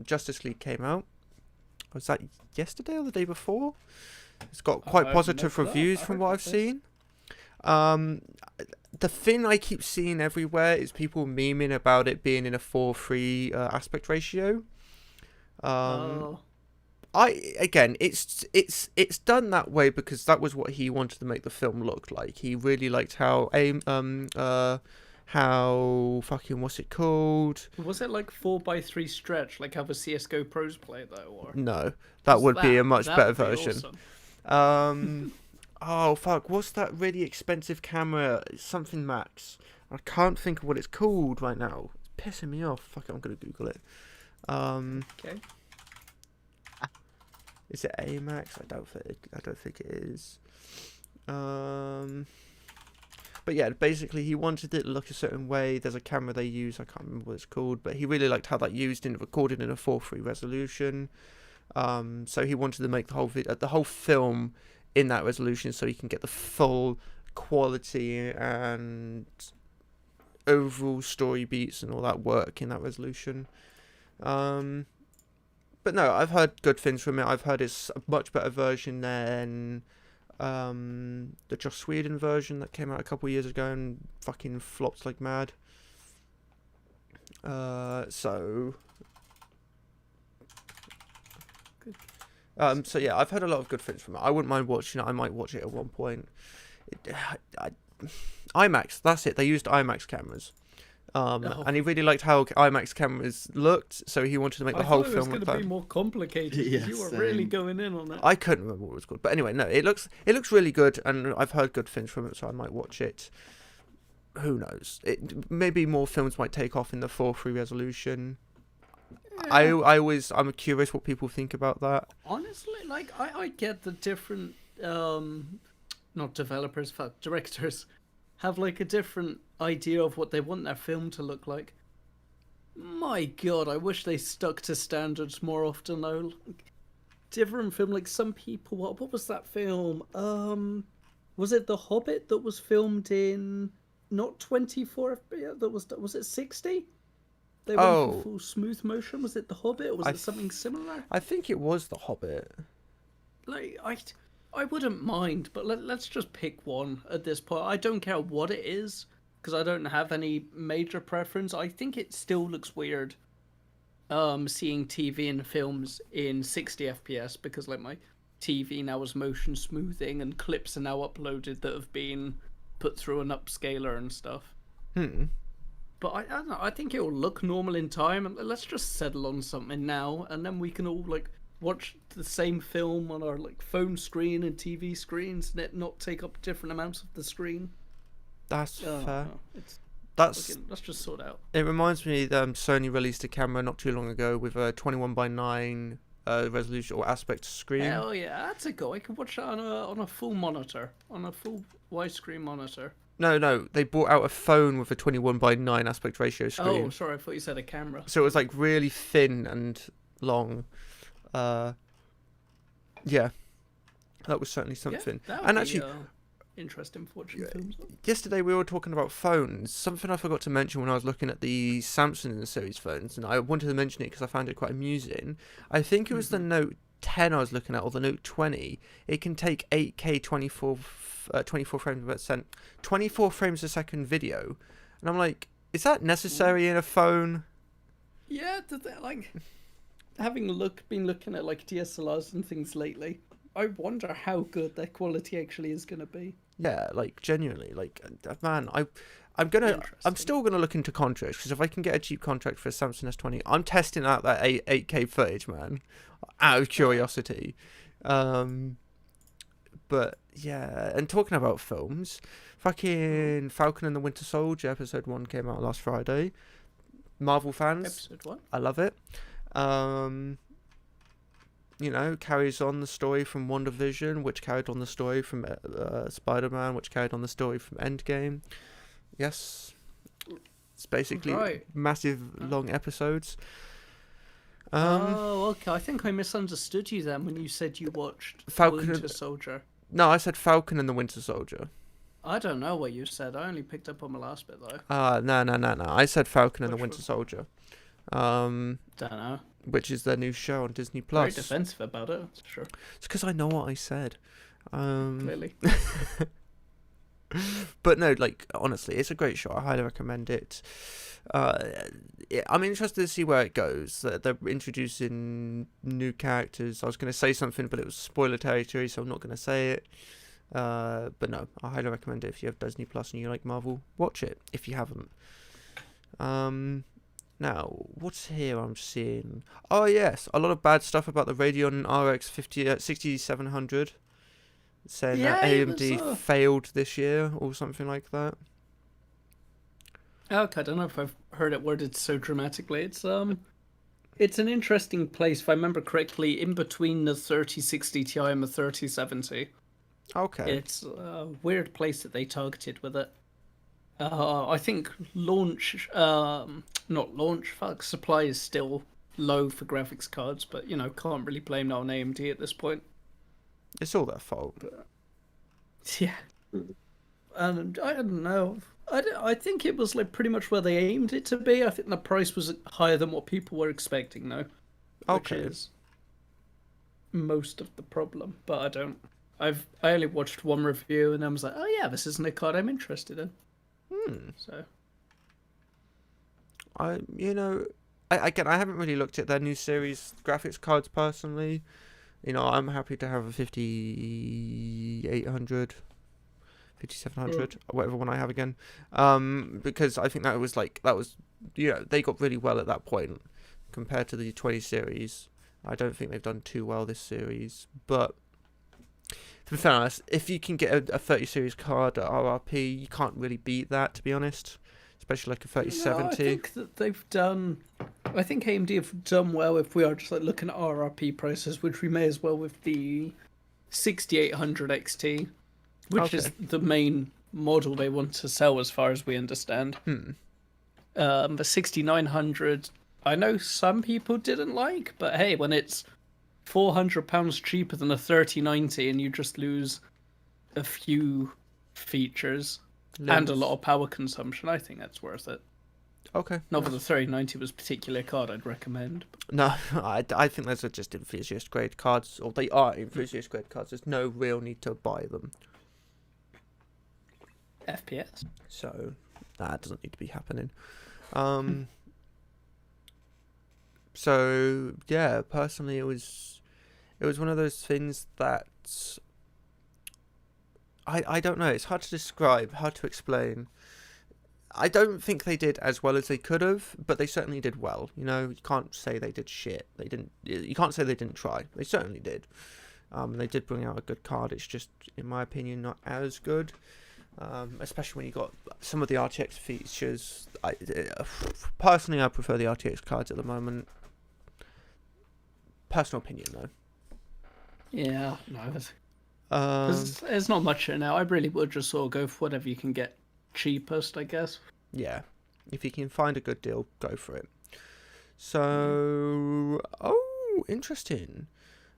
Justice League came out. Was that yesterday or the day before? It's got quite I've positive never- reviews I from heard what about I've this. seen. The thing I keep seeing everywhere is people memeing about it being in a 4:3 aspect ratio. Oh, It's done that way because that was what he wanted to make the film look like. He really liked how fucking what's it called? was it like 4x3 stretch, like how the CS:GO pros play though, or No, that would be a much that better would be version. awesome. Oh fuck, what's that really expensive camera? It's something Max. I can't think of what it's called right now. It's pissing me off. Fuck it, I'm gonna Google it. Okay. Is it AMAX? I don't think it is. But yeah, basically he wanted it to look a certain way. There's a camera they use, I can't remember what it's called, but he really liked how that used in recorded in a 4:3 resolution. So he wanted to make the whole film in that resolution so he can get the full quality and overall story beats and all that work in that resolution. But no, I've heard good things from it. I've heard it's a much better version than the Joss Whedon version that came out a couple of years ago and fucking flopped like mad. So yeah, I've heard a lot of good things from it. I wouldn't mind watching it. I might watch it at one point. IMAX, that's it. They used IMAX cameras. And he really liked how IMAX cameras looked, so he wanted to make the whole film it was look going to like be more complicated. 'Cause Yeah, you were really same. going in on it. I couldn't remember what it was called, but anyway, no, it looks really good, and I've heard good things from it, so I might watch it. Who knows? Maybe more films might take off in the 4:3 resolution. I'm curious what people think about that. Honestly, like I get the different not developers, but directors have like a different idea of what they want their film to look like. My God, I wish they stuck to standards more often though. Like, different film, like some people. What was that film? Was it The Hobbit that was filmed in not 24 FPS? That was it 60? They went for full smooth motion. Was it The Hobbit, or was it something similar? I think it was The Hobbit. Like I wouldn't mind, but let's just pick one at this point. I don't care what it is because I don't have any major preference. I think it still looks weird. Seeing TV and films in 60 FPS because like my TV now is motion smoothing and clips are now uploaded that have been put through an upscaler and stuff. But I don't know. I think it will look normal in time. And let's just settle on something now, and then we can all like watch the same film on our like phone screen and TV screens, and it not take up different amounts of the screen. That's fair. Let's just sort out. It reminds me that Sony released a camera not too long ago with a 21:9 resolution or aspect screen. Hell yeah, that's a go. I can watch that on a full monitor, on a full widescreen monitor. No, they brought out a phone with a 21:9 aspect ratio screen. Oh, sorry, I thought you said a camera. So it was like really thin and long. Yeah, that was certainly something. Yeah, and actually, interesting for watching films. Yesterday we were talking about phones. Something I forgot to mention when I was looking at the Samsung series phones, and I wanted to mention it because I found it quite amusing. I think it was the Note 10 I was looking at, or the Note 20. It can take 8K 24 frames a second video, and I'm like, is that necessary in a phone? Yeah, like having been looking at like DSLRs and things lately, I wonder how good their quality actually is going to be. Yeah, like genuinely, like man, I'm still gonna look into contracts because if I can get a cheap contract for a Samsung S20, I'm testing out that 8K footage, man, out of curiosity. But yeah, and talking about films, fucking Falcon and the Winter Soldier episode 1 came out last Friday. Marvel fans, Episode 1? I love it. You know, carries on the story from WandaVision, which carried on the story from Spider-Man, which carried on the story from Endgame. Yes, it's basically massive long episodes. Oh, okay. I think I misunderstood you then when you said you watched Falcon Winter Soldier. No, I said Falcon and the Winter Soldier. I don't know what you said. I only picked up on the last bit though. No. I said Falcon and the Winter Soldier. Don't know. Which is their new show on Disney Very Plus. defensive about it, that's sure. It's because I know what I said. Clearly. But no, like honestly, it's a great show. I highly recommend it. I'm interested to see where it goes. They're introducing new characters. I was going to say something, but it was spoiler territory, so I'm not going to say it. But no, I highly recommend it. If you have Disney Plus and you like Marvel, watch it. If you haven't. Now, what's here I'm seeing? Oh yes, a lot of bad stuff about the Radeon RX 6700. Saying that AMD failed this year or something like that. Okay, I don't know if I've heard it worded so dramatically. It's an interesting place, if I remember correctly, in between the 3060 Ti and the 3070. Okay. It's a weird place that they targeted with it. I think supply is still low for graphics cards, but you know, can't really blame that on AMD at this point. It's all their fault. Yeah. And I don't know. I think it was like pretty much where they aimed it to be. I think the price was higher than what people were expecting, though. Which is most of the problem. But I only watched one review and I was like, oh yeah, this isn't a card I'm interested in. So. I haven't really looked at their new series graphics cards personally. You know, I'm happy to have a 5800, 5700, or whatever one I have again. Because I think that was, they got really well at that point compared to the 20 series. I don't think they've done too well this series. But, to be fair honest, if you can get a 30 series card at RRP, you can't really beat that, to be honest. Especially like a 3070. No, I think that I think AMD have done well if we are just like looking at RRP prices, which we may as well with the 6800 XT, which is the main model they want to sell, as far as we understand. The 6900, I know some people didn't like, but hey, when it's £400 cheaper than a 3090 and you just lose a few features and a lot of power consumption, I think that's worth it. Okay. Not that the 3090 was particularly a card I'd recommend. No, I think those are just enthusiast grade cards, or they are enthusiast grade cards. There's no real need to buy them. FPS. So that doesn't need to be happening. So yeah, personally, it was one of those things that I don't know. It's hard to describe, hard to explain. I don't think they did as well as they could have, but they certainly did well. You know, you can't say they did shit. They didn't. You can't say they didn't try. They certainly did. They did bring out a good card. It's just, in my opinion, not as good. Especially when you got some of the RTX features. Personally, I prefer the RTX cards at the moment. Personal opinion, though. Yeah, no, there's not much in it now. I really would just sort of go for whatever you can get cheapest, I guess. Yeah, if you can find a good deal, go for it. So, interesting.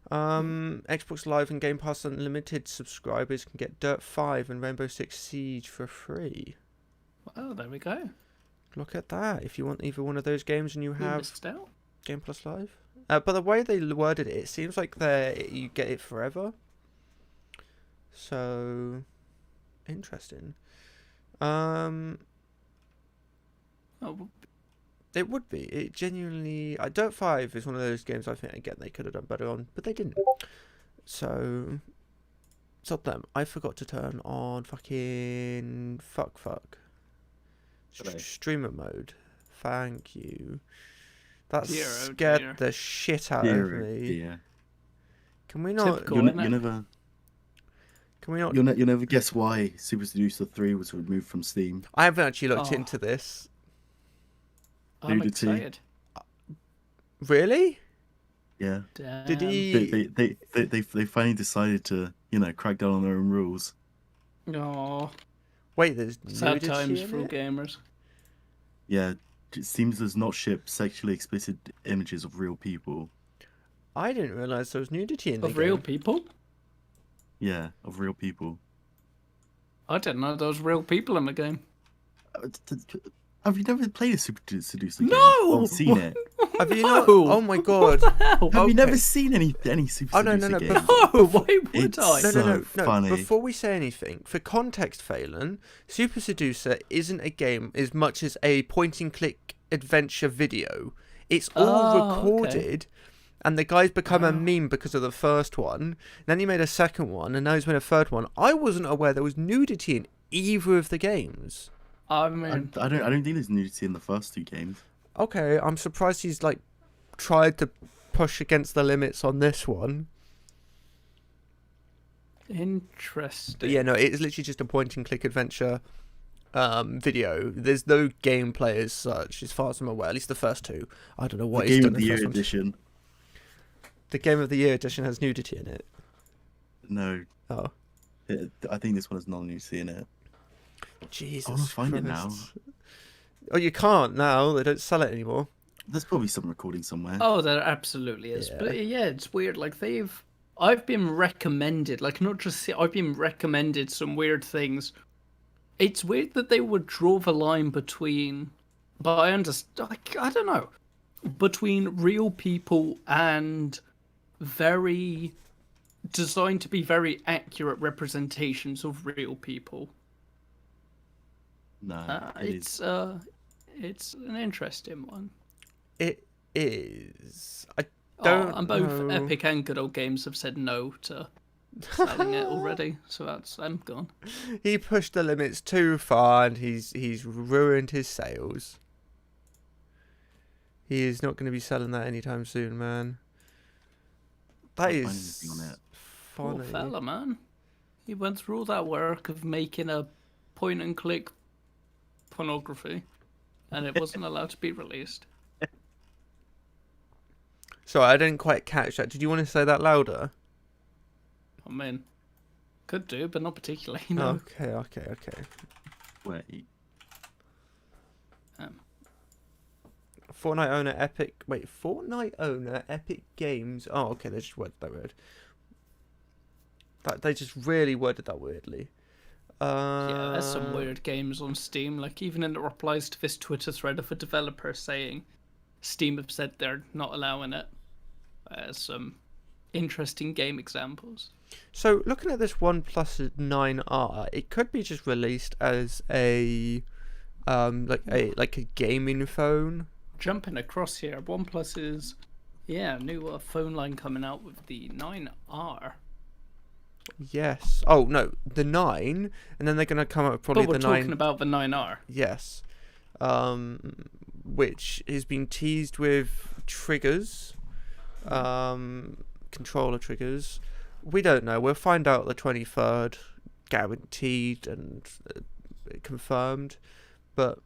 Xbox Live and Game Pass Unlimited subscribers can get Dirt 5 and Rainbow Six Siege for free. Oh, there we go. Look at that. If you want either one of those games and you We have missed out. Game Plus Live. But the way they worded it, it seems like you get it forever. So, interesting. Oh, It would be. It genuinely... Dirt 5 is one of those games I think, again, they could have done better on, but they didn't. So, it's up them. I forgot to turn on fucking... Fuck. Streamer mode. Thank you. That scared the shit out of me. Yeah. Can we not... Typical. You never... Can we not... You'll never guess why Super Seducer 3 was removed from Steam. I haven't actually looked Oh. into this. I'm Nudity. excited. Really? Yeah. Damn. Did he... They finally decided to, crack down on their own rules. Oh, Wait, there's sad nudity times in for all it? gamers. Yeah, it seems does not ship sexually explicit images of real people. I didn't realise there was nudity in the Of real game. people? Yeah, of real people. I didn't know there was real people in the game. Have you never played a Super Seducer game? No! Or seen it? Have you No! not? Oh my god. Hell? Have you never Okay. seen any Super Oh, no, Seducer no, games? but- No, why would It's I? so No. funny. Before we say anything, for context, Phelan, Super Seducer isn't a game as much as a point-and-click adventure video. It's all Oh, okay. recorded, and the guy's become a meme because of the first one. Then he made a second one, and now he's made a third one. I wasn't aware there was nudity in either of the games. I I mean, don't think there's nudity in the first two games. Okay, I'm surprised he's tried to push against the limits on this one. interesting. But yeah, no, it's literally just a point-and-click adventure video. There's no gameplay as such, as far as I'm aware. At least the first two. I don't know what The he's Game done of in the the Year first one. edition. The Game of the Year edition has nudity in it. No, Oh, I think this one has no nudity in it. Jesus I want to find it now. Christ. Oh, you can't now. They don't sell it anymore. There's probably some recording somewhere. Oh, there absolutely is. Yeah. But yeah, it's weird. I've been recommended, I've been recommended some weird things. It's weird that they would draw the line between, but I understand, I don't know, between real people and designed to be very accurate representations of real people. No, It's an interesting one. It is. I don't And both know. Epic and Good Old Games have said no to selling it already, so I'm gone. He pushed the limits too far, and he's ruined his sales. He is not going to be selling that anytime soon, man. That Can't find is anything on it. Poor funny. fella, man. He went through all that work of making a point-and-click pornography, and it wasn't allowed to be released. Sorry, I didn't quite catch that. Did you want to say that louder? I mean, Could do, but not particularly. No. Okay. Wait. Fortnite owner Epic. Wait, Fortnite owner Epic Games. Oh, okay. They just worded that weird. They just really worded that weirdly. Yeah, there's some weird games on Steam. Like, even in the replies to this Twitter thread of a developer saying Steam have said they're not allowing it. Some interesting game examples. So, looking at this OnePlus 9R, it could be just released as a like a gaming phone. Jumping across here, OnePlus new phone line coming out with the 9R. Yes. Oh no, the 9, and then they're gonna come up with probably But we're the 9. talking about the 9R. Yes. Which has been teased with triggers, controller triggers. We don't know. We'll find out the 23rd, guaranteed and confirmed. But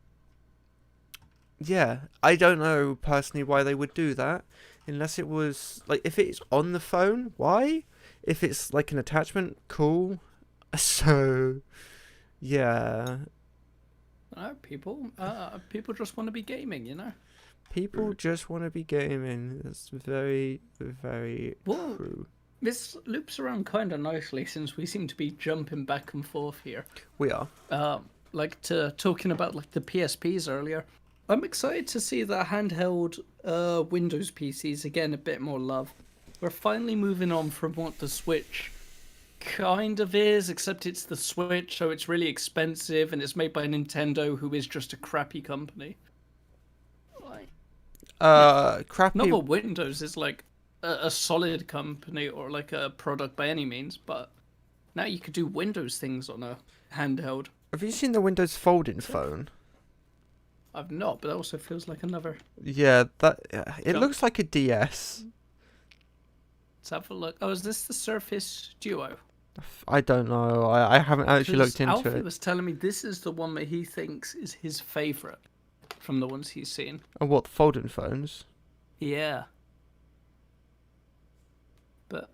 yeah, I don't know personally why they would do that, unless it was like if it's on the phone. Why? If it's like an attachment, cool. So yeah. People just want to be gaming, you know. People just want to be gaming. That's very, very Whoa. true. This loops around kind of nicely since we seem to be jumping back and forth here. We are. Talking about like the PSPs earlier. I'm excited to see the handheld Windows PCs again a bit more love. We're finally moving on from what the Switch kind of is, except it's the Switch, so it's really expensive and it's made by Nintendo, who is just a crappy company. Crappy. Not that Windows is like a solid company or like a product by any means, but now you could do Windows things on a handheld. Have you seen the Windows folding phone? I've not, but that also feels like another. Yeah, it Jump. looks like a DS. Let's have a look. Oh, is this the Surface Duo? I don't know. I haven't actually looked into Alfie it. was telling me this is the one that he thinks is his favourite from the ones he's seen. Oh, what, folding phones? Yeah. But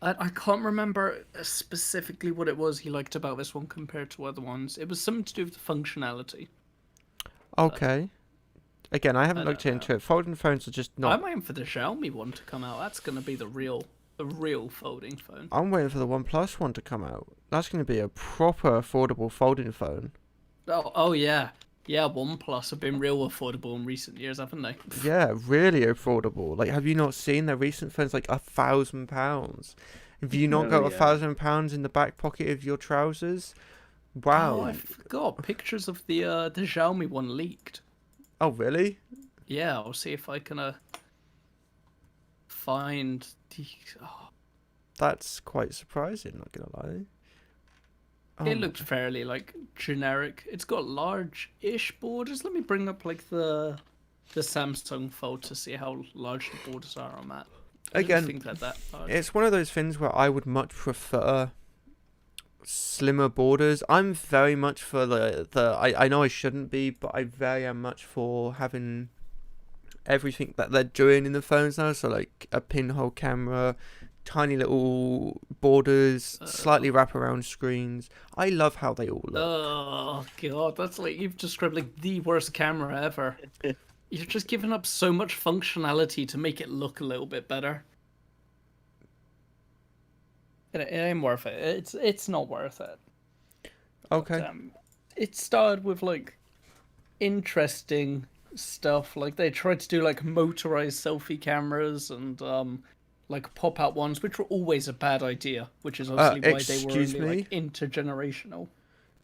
I can't remember specifically what it was he liked about this one compared to other ones. It was something to do with the functionality. Okay. Again, I haven't I looked don't into it. Folding phones are just not. I'm waiting for the Xiaomi one to come out. That's going to be the real folding phone. I'm waiting for the OnePlus one to come out. That's going to be a proper affordable folding phone. Oh yeah. Yeah, OnePlus have been real affordable in recent years, haven't they? Yeah, really affordable. Like, have you not seen their recent phones? Like £1,000. Have you not got £1,000 in the back pocket of your trousers? Wow. Oh, I forgot. Pictures of the Xiaomi one leaked. Oh, really? Yeah, I'll see if I can find the. Oh, That's quite surprising, not gonna lie. it looked fairly like generic. It's got large-ish borders. Let me bring up like the Samsung Fold to see how large the borders are on that. I Again, don't think they're that large. It's one of those things where I would much prefer slimmer borders. I'm very much for I know I shouldn't be, but I very am much for having everything that they're doing in the phones now. So like a pinhole camera, tiny little borders, slightly wraparound screens. I love how they all look. Oh god, that's like you've described like the worst camera ever. You're just giving up so much functionality to make it look a little bit better. It ain't worth it. It's not worth it. Okay. It started with like interesting stuff. Like they tried to do like motorized selfie cameras and like pop out ones, which were always a bad idea. Which is obviously why they were excuse only me? like intergenerational.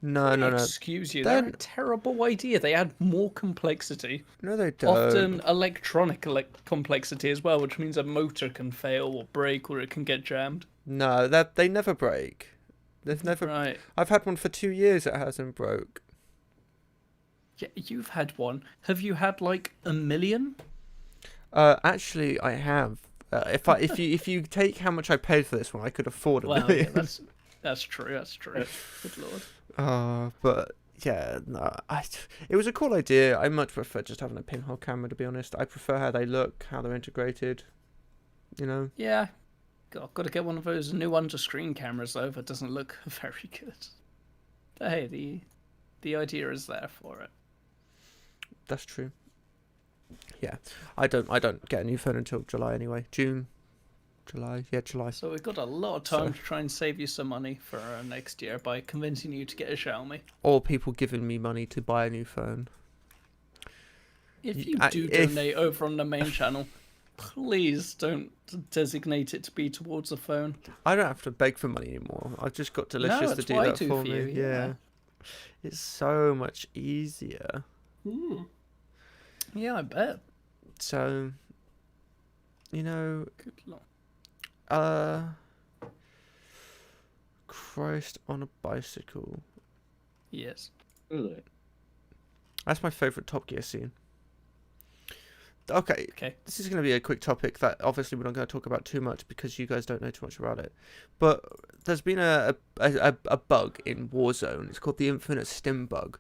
No. Excuse you, they're a terrible idea. They add more complexity. No, they don't. Often electronic complexity as well, which means a motor can fail or break or it can get jammed. No, they never break. They've never. Right. I've had one for 2 years. It hasn't broke. Yeah, you've had one. Have you had like a million? Actually, I have. If you take how much I paid for this one, I could afford a Well, million. yeah, that's true. That's true. Good lord. But yeah, no, it was a cool idea. I much prefer just having a pinhole camera, to be honest. I prefer how they look, how they're integrated. You know. Yeah, Got to get one of those new under-screen cameras though. That doesn't look very good. But hey, the idea is there for it. That's true. Yeah, I don't get a new phone until July anyway. July. So we've got a lot of time to try and save you some money for next year by convincing you to get a Xiaomi. Or people giving me money to buy a new phone. If you do donate over on the main channel, please don't designate it to be towards a phone. I don't have to beg for money anymore. I've just got Delicious to it's do that Waitu for for me. you, yeah. It's so much easier. Yeah, I bet. So, Good lord. Christ on a bicycle. Yes. Really? That's my favourite Top Gear scene. Okay, Okay. this is going to be a quick topic that obviously we're not going to talk about too much because you guys don't know too much about it. But there's been a bug in Warzone. It's called the Infinite Stim bug.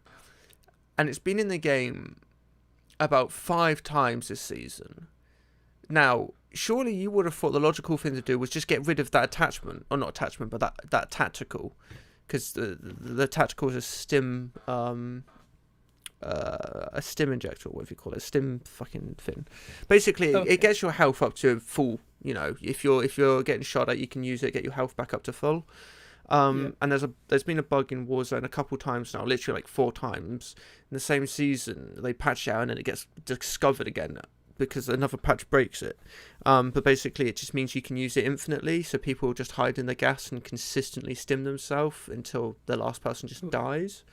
And it's been in the game about 5 times this season. Now, surely you would have thought the logical thing to do was just get rid of that attachment. Or not attachment, but that tactical. Because the tactical is a stim injector, or whatever you call it, a stim fucking thing. Basically, it gets your health up to full. You know, if you're getting shot at, you can use it, get your health back up to full. And there's been a bug in Warzone a couple times now, literally like 4 times in the same season. They patch it out and then it gets discovered again because another patch breaks it. But basically, it just means you can use it infinitely, so people will just hide in the gas and consistently stim themselves until the last person just dies.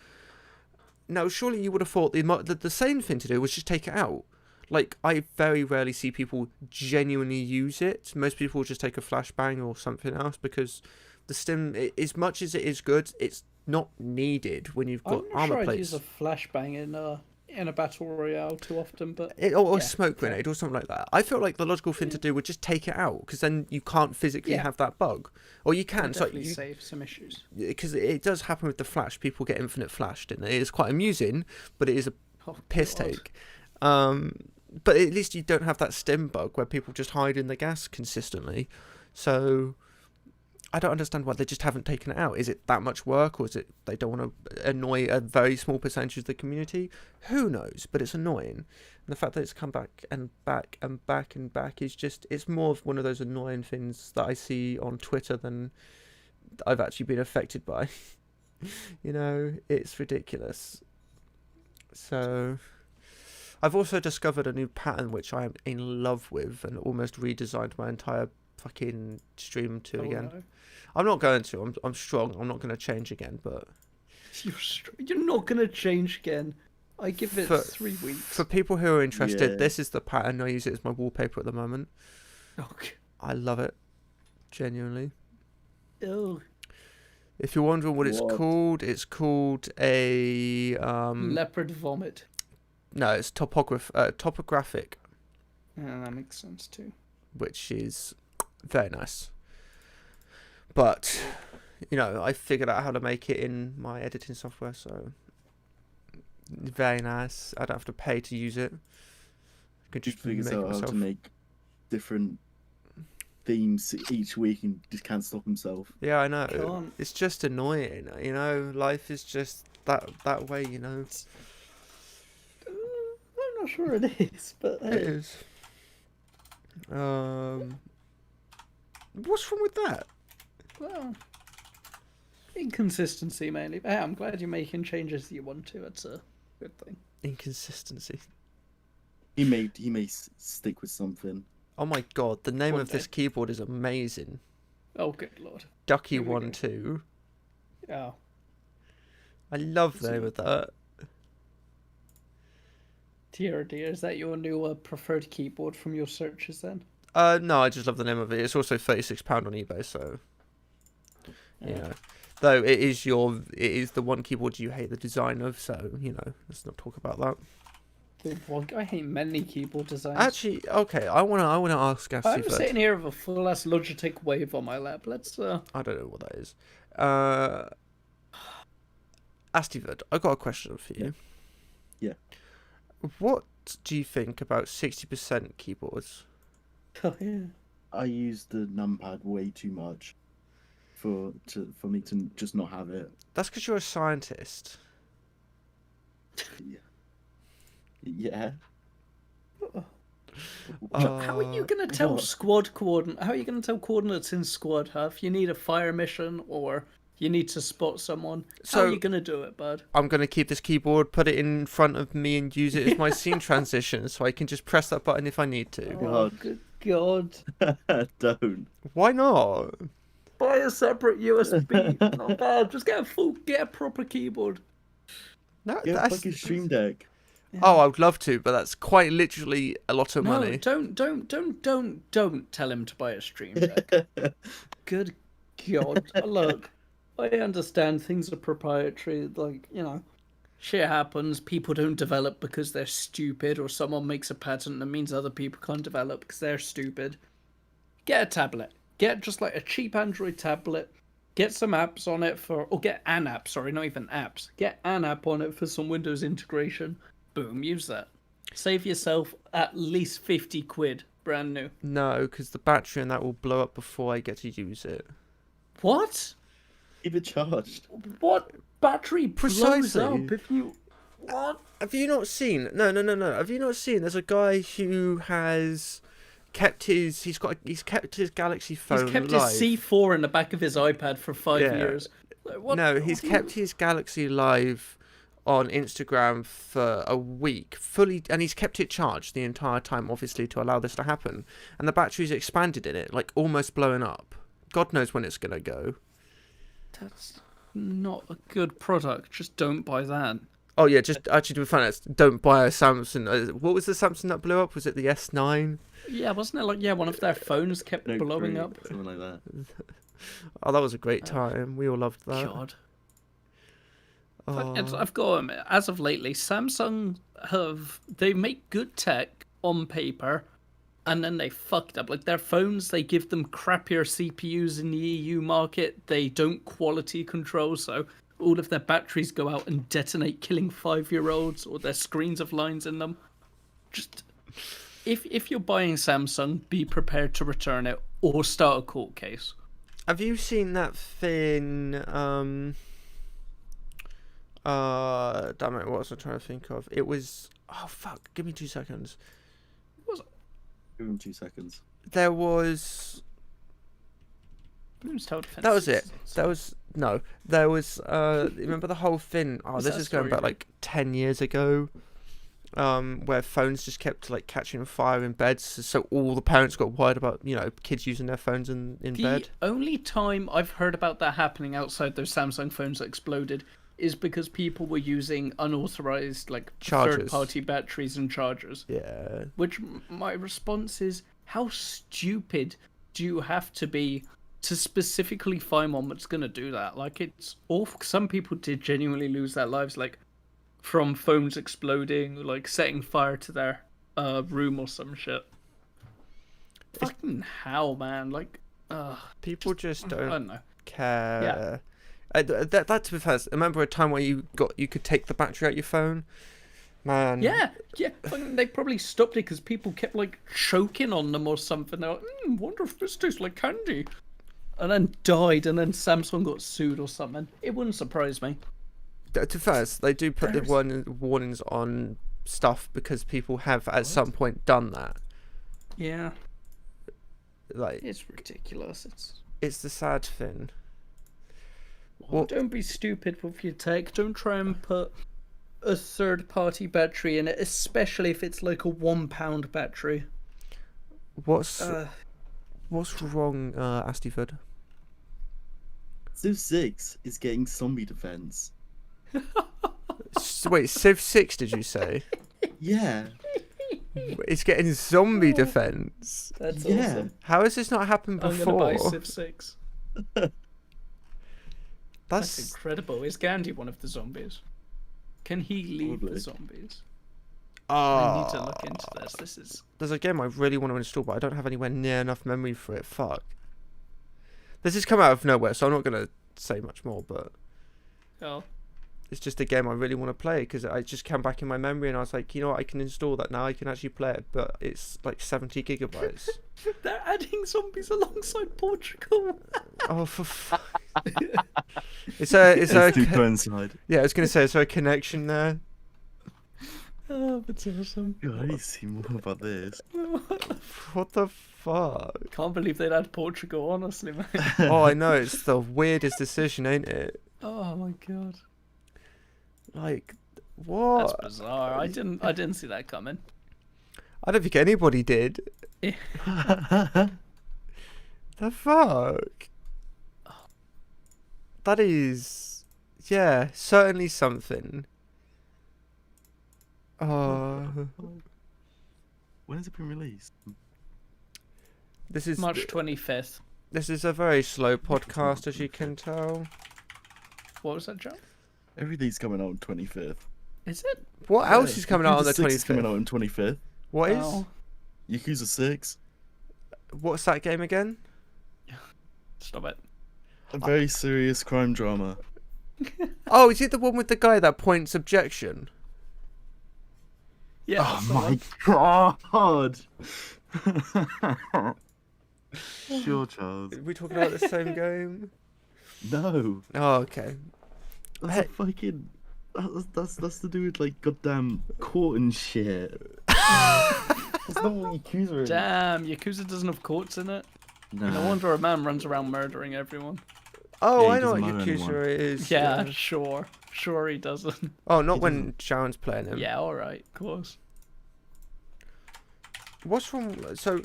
Now, surely you would have thought the same thing to do was just take it out. Like, I very rarely see people genuinely use it. Most people just take a flashbang or something else because the stim, as much as it is good, it's not needed when you've got I'm not armor sure I'd plates. use a flashbang in a battle royale too often, but Or a smoke grenade or something like that. I feel like the logical thing to do would just take it out because then you can't physically have that bug. Or you can. So definitely save some issues. Because it does happen with the flash. People get infinite flashed, and it is quite amusing, but it is a piss take. But at least you don't have that stim bug where people just hide in the gas consistently. So I don't understand why they just haven't taken it out. Is it that much work, or is it they don't want to annoy a very small percentage of the community? Who knows? But it's annoying. And the fact that it's come back and back and back and back is just, it's more of one of those annoying things that I see on Twitter than I've actually been affected by. You know, it's ridiculous. So I've also discovered a new pattern which I am in love with and almost redesigned my entire fucking stream to again. No. I'm not going to. I'm strong. I'm not going to change again, but You're not gonna change again. I give it 3 weeks. for people who are interested, Yeah. this is the pattern. I use it as my wallpaper at the moment. Okay. I love it. Genuinely. Oh, If you're wondering what it's called a leopard vomit. no, it's topographic, Yeah, that makes sense too. which is very nice. But you know, I figured out how to make it in my editing software, so very nice. I don't have to pay to use it. I can Just just make figures it out how myself. to make different themes each week and just can't stop himself. Yeah, I know. Can't. It's just annoying, you know. Life is just that way, you know. I'm not sure it is, but It is. What's wrong with that? well, inconsistency mainly. But hey, I'm glad you're making changes that you want to. It's a good thing. Inconsistency. He may stick with something. Oh my god, the name One of this day. keyboard is amazing. Oh, good lord. Ducky Here we go. 12. Oh, I love the name of that. dear, dear. Is that your new preferred keyboard from your searches then? No, I just love the name of it. It's also £36 on eBay, so you know. Though it is the one keyboard you hate the design of, so you know, let's not talk about that. Well, I hate many keyboard designs. Actually, okay, I wanna ask Asti I'm first. sitting here with a full ass Logitech Wave on my lap. Let's I don't know what that is. Astiverd, I got a question for you. Yeah. What do you think about 60% keyboards? Oh, yeah. I use the numpad way too much for me to just not have it. That's because you're a scientist. Yeah. How are you gonna tell what? squad coordinate? How are you gonna tell coordinates in squad? If you need a fire mission or you need to spot someone, how are So- you gonna do it, bud? I'm going to keep this keyboard, put it in front of me, and use it as my scene transition, so I can just press that button if I need to. Oh, good God! Don't. Why not? Buy a separate USB. Not bad. Just get a proper keyboard. No, Get a that's... fucking Stream Deck. Oh, I would love to, but that's quite literally a lot of No, money. don't tell him to buy a Stream Deck. Good God! Look, I understand things are proprietary. Like, you know, shit happens. People don't develop because they're stupid, or someone makes a patent that means other people can't develop because they're stupid. Get a tablet. Get just like a cheap Android tablet. Get some apps on it or get an app. Sorry, not even apps. Get an app on it for some Windows integration. Boom, use that. Save yourself at least 50 quid, brand new. No, because the battery and that will blow up before I get to use it. What? Keep it charged. What battery blows Precisely. up if you... What? Have you not seen? No. Have you not seen? There's a guy who has kept his. He's kept his Galaxy phone He's kept live. his C4 in the back of his iPad for 5 Yeah. years. Like, what? No, he's kept his Galaxy live on Instagram for a week fully, and he's kept it charged the entire time, obviously, to allow this to happen. And the battery's expanded in it, like almost blowing up. God knows when it's gonna go. That's not a good product. Just don't buy that. Oh yeah, just actually to be honest, don't buy a Samsung. What was the Samsung that blew up? Was it the S9? Yeah, wasn't it like, one of their phones kept Note blowing 3, up? something like that. Oh, that was a great time. We all loved that. God. Oh. I've got to admit, as of lately, Samsung they make good tech on paper, and then they fucked up. Like, their phones, they give them crappier CPUs in the EU market. They don't quality control, so all of their batteries go out and detonate, killing 5-year-olds, or their screens have lines in them. Just, if you're buying Samsung, be prepared to return it or start a court case. Have you seen that thing? Damn it! What was I trying to think of? It was. Oh fuck! Give me 2 seconds. Give him 2 seconds. There was. Bloom's Tower Defense. That was it. That was no. There was. Remember the whole thing? Oh, Was this that is going story back right? like 10 years ago. Where phones just kept like catching fire in beds, so all the parents got worried about kids using their phones in The bed. only time I've heard about that happening outside those Samsung phones that exploded is because people were using unauthorized, like, Chargers. third-party batteries and chargers. Yeah. Which my response is, how stupid do you have to be to specifically find one that's going to do that? Like, it's awful. Some people did genuinely lose their lives, like, from phones exploding, like, setting fire to their room or some shit. Fucking hell, man. Like, People just I don't don't know. care. That to be fair, remember a time where you could take the battery out your phone, man. Yeah. Fucking, they probably stopped it because people kept, like, choking on them or something. They're like, wonder if this tastes like candy. And then died, and then Samsung got sued or something. It wouldn't surprise me. To be fair, they do put the There's- warnings on stuff because people have at some point done that. Yeah, Like it's ridiculous. it's the sad thing. Well, Don't be stupid with your tech. Don't try and put a third-party battery in it, especially if it's like a £1 battery. what's wrong, Astiford? Civ 6 is getting zombie defense. Wait, Civ 6? Did you say? Yeah. It's getting zombie defense. That's Yeah. awesome. How has this not happened I'm gonna buy before? Civ 6. That's That's incredible. Is Gandhi one of the zombies? Can he lead Probably. the zombies? I need to oh. look into this. This is There's a game I really want to install, but I don't have anywhere near enough memory for it. Fuck. This has come out of nowhere, so I'm not gonna say much more. But oh, it's just a game I really want to play because I just came back in my memory and I was like, you know what, I can install that now. I can actually play it, but it's like 70 gigabytes. They're adding zombies alongside Portugal. Oh, for Is there It's a too coincide. yeah, I was gonna say, is there a connection there? Oh, that's awesome. God, I need to see more about this. What the fuck? Can't believe they'd add Portugal, honestly, man. Oh, I know, it's the weirdest decision, ain't it? Oh my god. Like, That's what? bizarre. I didn't see that coming. I don't think anybody did. Yeah. The fuck? That is, yeah, certainly something. Oh, When has it been released? this is March 25th. this is a very slow podcast, as you can tell. What was that, John? Everything's coming out on 25th. Is it? What else is coming out on the Yakuza 6 is coming 25th? out on 25th. What is? Oh, Yakuza 6. What's that game again? stop it. A very serious crime drama. Oh, is it the one with the guy that points objection? Yeah. Oh that's the my one. god! Sure, Charles. Are we talking about the same game? No. Oh, okay. That's Hey. a fucking... That's to do with, like, goddamn court and shit. That's not what Yakuza is. Damn, Yakuza doesn't have courts in it. No No. wonder a man runs around murdering everyone. Oh, Yeah, he I know what doesn't murder Yakuza anyone. is. Yeah, sure. Sure he doesn't. Oh, not He when doesn't. Sharon's playing him. Yeah, alright, of course. What's wrong? So,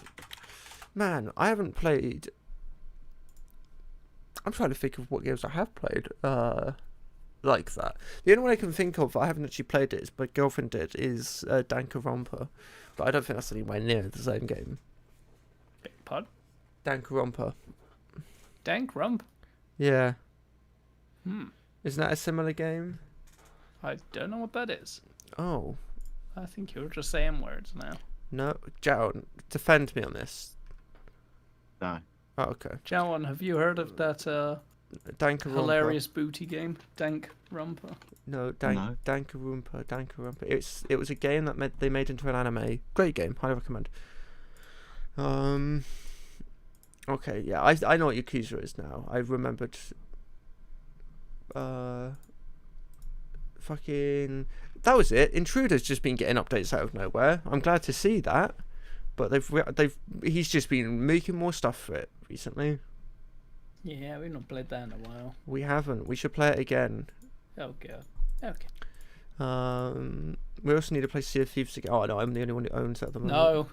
man, I haven't played. I'm trying to think of what games I have played like that. The only one I can think of, I haven't actually played it, but girlfriend did, is Danganronpa. But I don't think that's anywhere near the same game. Big pod. Danganronpa. Dank rump. Yeah. Hmm. Isn't that a similar game? I don't know what that is. Oh. I think you're just saying words now. No. Jown, defend me on this. No. Oh, okay. Jowan, have you heard of that Danganronpa. hilarious booty game? Dank Rumpa. No, No. Danganronpa. It was a game that they made into an anime. Great game, highly recommend. Okay, yeah, I know what Yakuza is now. I remembered. Fucking, that was it. Intruder's just been getting updates out of nowhere. I'm glad to see that, but he's just been making more stuff for it recently. Yeah, we've not played that in a while. We haven't. We should play it again. Oh god. Okay. We also need to play Sea of Thieves again. Oh no, I'm the only one who owns it at the moment.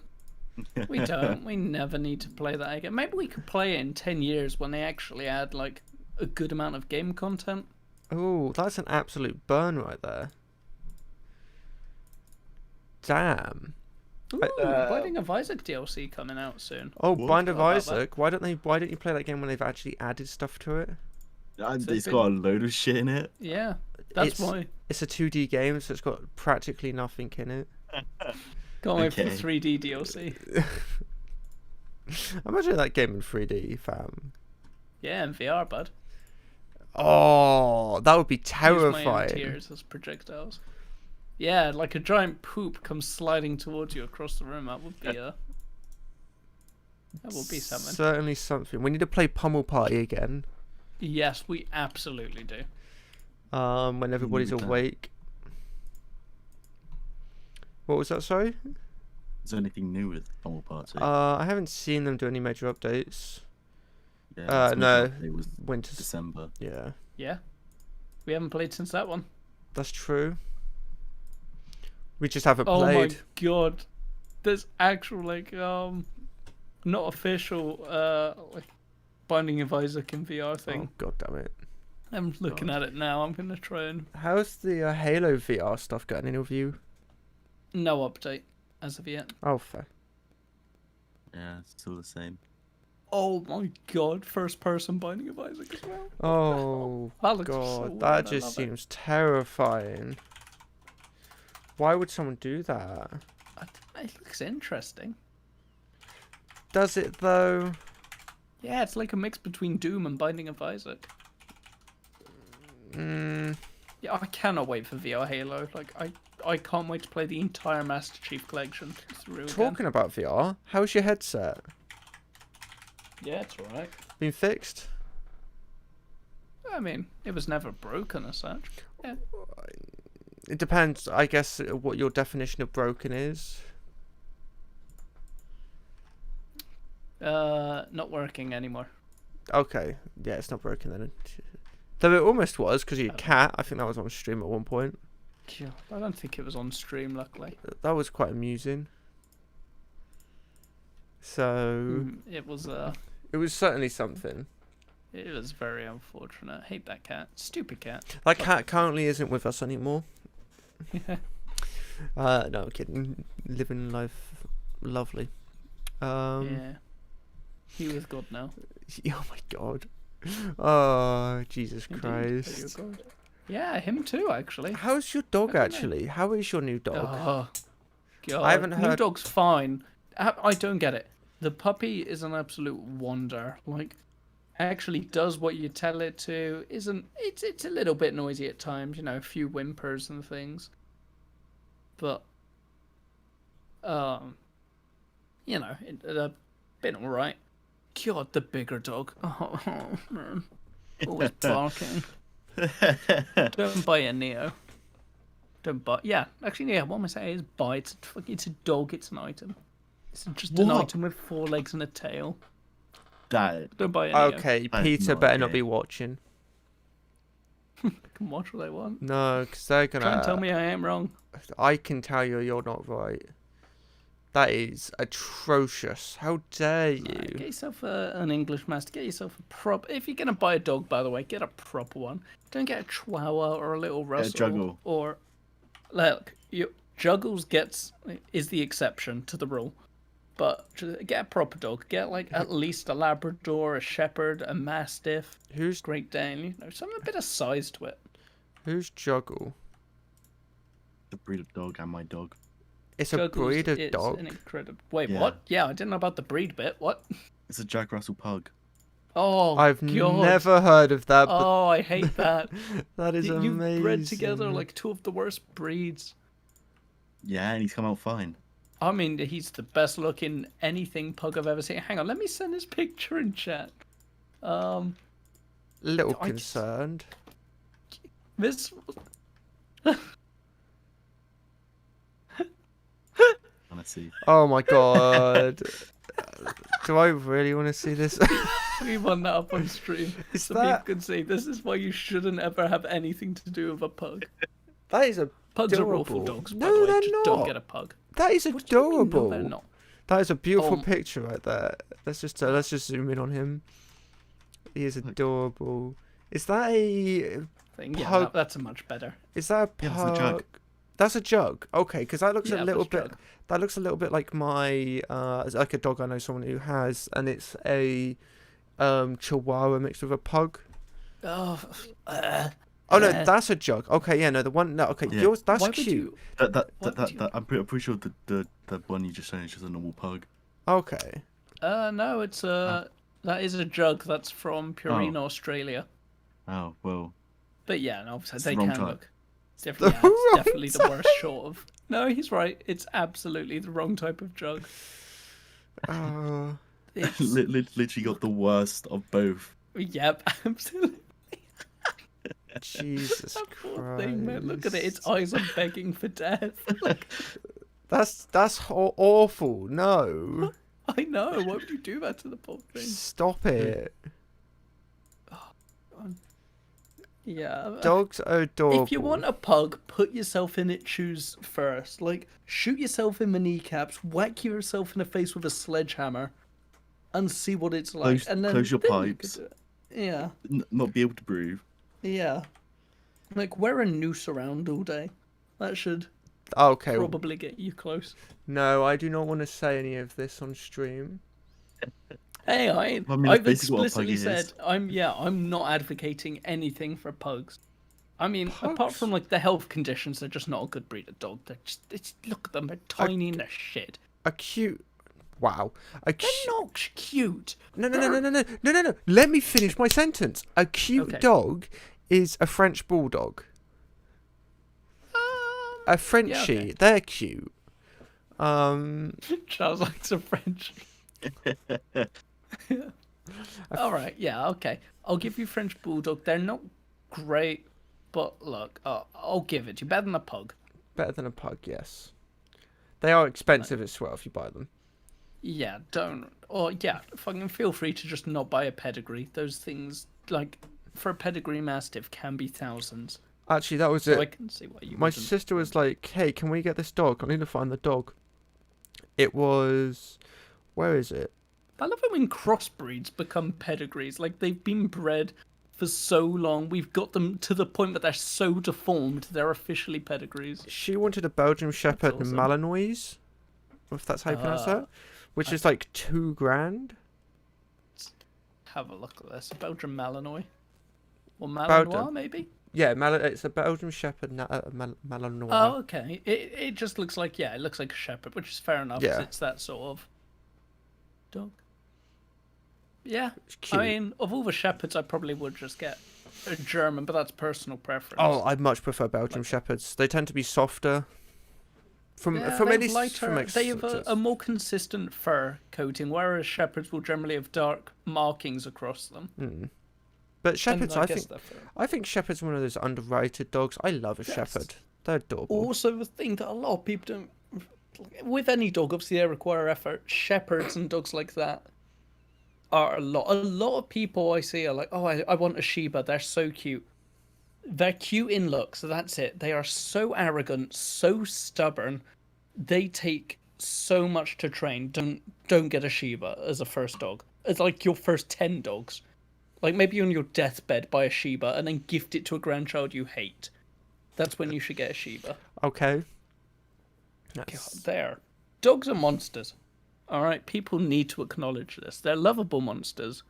No, we don't. We never need to play that again. Maybe we could play it in 10 years when they actually add like a good amount of game content. Oh, that's an absolute burn right there. Damn. Ooh, Binding of Isaac DLC coming out soon. Oh, What? Bind of How about that? Isaac. Why don't you play that game when they've actually added stuff to it? And So it's bit- got a load of shit in it. Yeah, that's It's- why. It's a 2D game, so it's got practically nothing in it. Can't wait for the Okay. 3D DLC. Imagine that game in 3D, fam. Yeah, in VR, bud. Oh, that would be Use my own terrifying. tears as projectiles. Yeah, like a giant poop comes sliding towards you across the room. That would be that would be something. Certainly something. We need to play Pummel Party again. Yes, we absolutely do. When everybody's with that. awake. What was that? Sorry. Is there anything new with Pummel Party? I haven't seen them do any major updates. Yeah, its no. major update was Winter's. December. Yeah, Yeah, we haven't played since that one. that's true. We just haven't Oh played. my god, there's actual like not official like Binding of Isaac in VR thing. Oh god damn it! I'm looking at it now. I'm gonna try and How's the Halo VR stuff got any of you? no update as of yet. Oh fair. Yeah, it's still the same. Oh my god, first person Binding of Isaac as well. Oh That looks so god, weird, that I just love it. seems terrifying. Why would someone do that? It looks interesting. Does it though? Yeah, it's like a mix between Doom and Binding of Isaac. Yeah, I cannot wait for VR Halo. Like, I can't wait to play the entire Master Chief collection through again. Talking about VR, how's your headset? Yeah, it's alright. Been fixed? I mean, it was never broken as such. Yeah. It depends, I guess, what your definition of broken is. Not working anymore. Okay, yeah, it's not broken then. Though it almost was, because your cat, I think that was on stream at one point. God, I don't think it was on stream, luckily. That was quite amusing. So, It was it was certainly something. it was very unfortunate. Hate that cat. Stupid cat. That cat currently isn't with us anymore. Yeah. No, I'm kidding. Living life lovely. Yeah. He with God now. Oh my god. Oh, Jesus Indeed. Christ. Oh, God. Yeah, him too, actually. How's your dog I don't know. actually? How is your new dog? Oh, God. I haven't New heard- dog's fine. I don't get it. The puppy is an absolute wonder. Like, actually does what you tell it to. It's a little bit noisy at times, you know, a few whimpers and things. But, you know, it's been alright. God, the bigger dog. Oh, man. Always barking. Don't buy a Neo. Don't buy. Yeah, actually, yeah. What am I saying is buy. It's a dog. It's an item. It's just an What? item with 4 legs and a tail. That Don't buy a Neo. Okay, I have Peter no better not idea. be watching. Can watch what I want. No, because they're Try and tell gonna. me I am wrong. I can tell you you're not right. That is atrocious. How dare Get you? yourself an English master. Get yourself a prop. If you're gonna buy a dog, by the way, get a proper one. Don't get a Chihuahua or a little Russell. Juggle. Or look, Juggles is the exception to the rule. But get a proper dog. Get like at least a Labrador, a Shepherd, a Mastiff, Who's Great Dane. You know, a bit of size to it. who's Juggle? the breed of dog and my dog. It's a Juggles breed of is dog. an incredible. Wait, Yeah. what? Yeah, I didn't know about the breed bit. What? It's a Jack Russell Pug. Oh, I've God. never heard of that, but Oh, I hate that. that is You've amazing. bred together like two of the worst breeds. Yeah, and he's come out fine. I mean, he's the best looking anything pug I've ever seen. Hang on, let me send his picture in chat. Little I just- concerned. This. Honestly. Oh my god. Do I really want to see this? We want that up on stream. Is So that- people can see. This is why you shouldn't ever have anything to do with a pug. That is Pugs are awful adorable. dogs, by No, the way. they're Just not. don't get a pug. That is What do you mean? adorable. No, they're not. That is a beautiful Oh. picture right there. Let's just zoom in on him. He is adorable. Is that a Thing. Yeah, Pug- that's a much better. is that a Yeah, pug? that's a jug. That's a jug. Okay, because that looks Yeah, a little that's bit. jug. That looks a little bit like my like a dog I know someone who has, and it's a Chihuahua mixed with a pug. Oh, Oh no, Yeah. that's a jug. Okay, yeah, no, the one. No, okay, Yeah. yours. That's why would cute. you? What would you- I'm pretty sure the one you just shown is just a normal pug. Okay. No, it's that is a jug. That's from Purina, Australia. Oh, well. But yeah, no, obviously It's they the wrong can type. look. Definitely, The it's wrong definitely the worst short of. No, he's right. It's absolutely the wrong type of jug. It's, Literally got the worst of both. yep, absolutely. Jesus That poor Christ. thing, man. Look at it. Its eyes are begging for death. Like, That's awful. No. I know. Why would you do that to the poor thing? Stop it. Yeah. Dogs are adorable. If you want a pug, put yourself in its shoes first. Like, shoot yourself in the kneecaps, whack yourself in the face with a sledgehammer, and see what it's like. Close- and then close your then you pipes. could do it. Yeah, Not be able to breathe. yeah. Like, wear a noose around all day. That should Okay. probably get you close. No, I do not want to say any of this on stream. Hey, I mean, that's I've basically what a explicitly pug is. said I'm not advocating anything for pugs. I mean, apart Pugs? from like the health conditions, they're just not a good breed of dog. It's look at them, they're tiny and they're shit. A cute. Wow. They're not cute. No. Let me finish my sentence. A cute Okay. dog is a French bulldog. A Frenchie. okay. They're cute. Charles likes a French. All right, yeah, okay. I'll give you French Bulldog. They're not great, but look, I'll give it to you. Better than a pug. Better than a pug, yes. They are expensive as well if you buy them. Yeah, don't. Or, yeah, fucking feel free to just not buy a pedigree. Those things, like, for a pedigree mastiff, can be thousands. Actually, that was So I it. can see why you My wouldn't. sister was like, hey, can we get this dog? I need to find the dog. It was... Where is it? I love it when crossbreeds become pedigrees. Like, they've been bred for so long. We've got them to the point that they're so deformed, they're officially pedigrees. She wanted a Belgian Shepherd awesome. Malinois, if that's how you pronounce that, which is like $2,000. Have a look at this. Belgian Malinois. Or Belgian. Malinois, maybe? Yeah, it's a Belgian Shepherd Malinois. Oh, okay. It just looks like, yeah, it looks like a shepherd, which is fair enough. 'Cause Yeah. it's that sort of dog. Yeah. It's cute. I mean, of all the shepherds, I probably would just get a German, but that's personal preference. Oh, I much prefer Belgian Shepherds. They tend to be softer. From Yeah, at they have least lighter, from they have experience. a more consistent fur coating, whereas shepherds will generally have dark markings across them. But And shepherds, I I guess think, they're fur. I think shepherds are one of those underrated dogs. I love a Yes. shepherd. They're adorable. Also, the thing that a lot of people don't. With any dog, obviously, they require effort. Shepherds and dogs like that are a lot. A lot of people I see are like, oh, I want a Shiba. They're so cute. They're cute in looks. So that's it. They are so arrogant, so stubborn. They take so much to train. Don't get a Shiba as a first dog. It's like your first 10 dogs. Like maybe on your deathbed buy a Shiba and then gift it to a grandchild you hate. That's when you should get a Shiba. Okay. God, That's- there. Dogs are monsters. Alright, people need to acknowledge this. They're lovable monsters.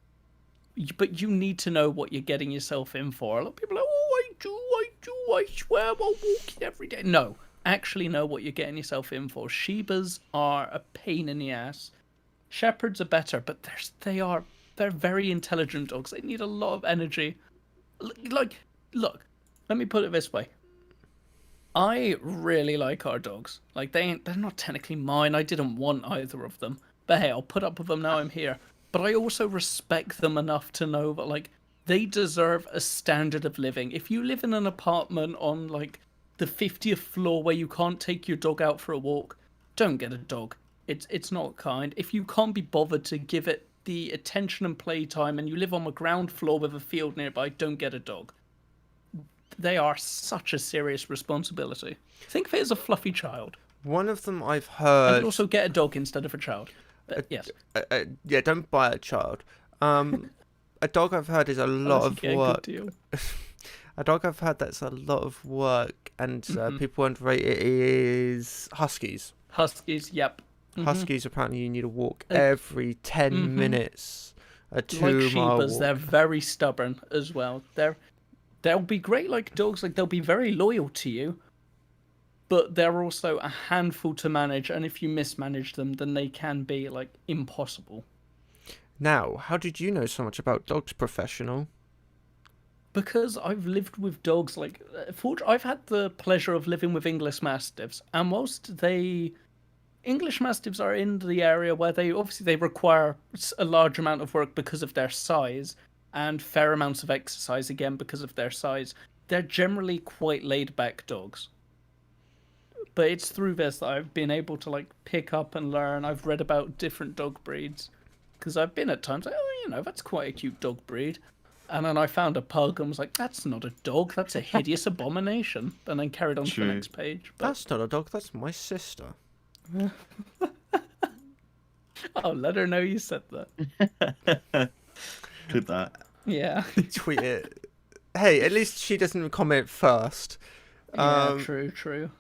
But you need to know what you're getting yourself in for. A lot of people are like, oh, I swear I'll walk it every day. No, actually know what you're getting yourself in for. Shibas are a pain in the ass. Shepherds are better, but they're very intelligent dogs. They need a lot of energy. Look, let me put it this way. I really like our dogs. Like they're not technically mine. I didn't want either of them. But hey, I'll put up with them now I'm here. But I also respect them enough to know that like they deserve a standard of living. If you live in an apartment on like the 50th floor where you can't take your dog out for a walk, don't get a dog. It's not kind. If you can't be bothered to give it the attention and playtime and you live on the ground floor with a field nearby, don't get a dog. They are such a serious responsibility. Think of it as a fluffy child. One of them I've And heard. also get a dog instead of a child. But yes. Yeah, don't buy a child. A dog I've heard is a lot Unless you of get a good work. deal. A dog I've heard that's a lot of work, and people underrate it is huskies. Huskies, yep. Huskies, apparently, you need to walk every 10 minutes. A 2-mile Like Shibas, walk. they're very stubborn as well. They'll be great like dogs, like they'll be very loyal to you. But they're also a handful to manage, and if you mismanage them, then they can be like impossible. Now, how did you know so much about dogs, professional? Because I've lived with dogs, like, I've had the pleasure of living with English Mastiffs, and whilst English Mastiffs are in the area where they require a large amount of work because of their size, and fair amounts of exercise again because of their size, they're generally quite laid-back dogs. But it's through this that I've been able to, like, pick up and learn. I've read about different dog breeds, because I've been at times like, oh, that's quite a cute dog breed. And then I found a pug and was like, that's not a dog, that's a hideous abomination. And then carried on to the next page. But, That's not a dog, that's my sister. oh, let her know you said that. Clip that. Yeah. Tweet it. Hey, at least she doesn't comment first. Yeah, true.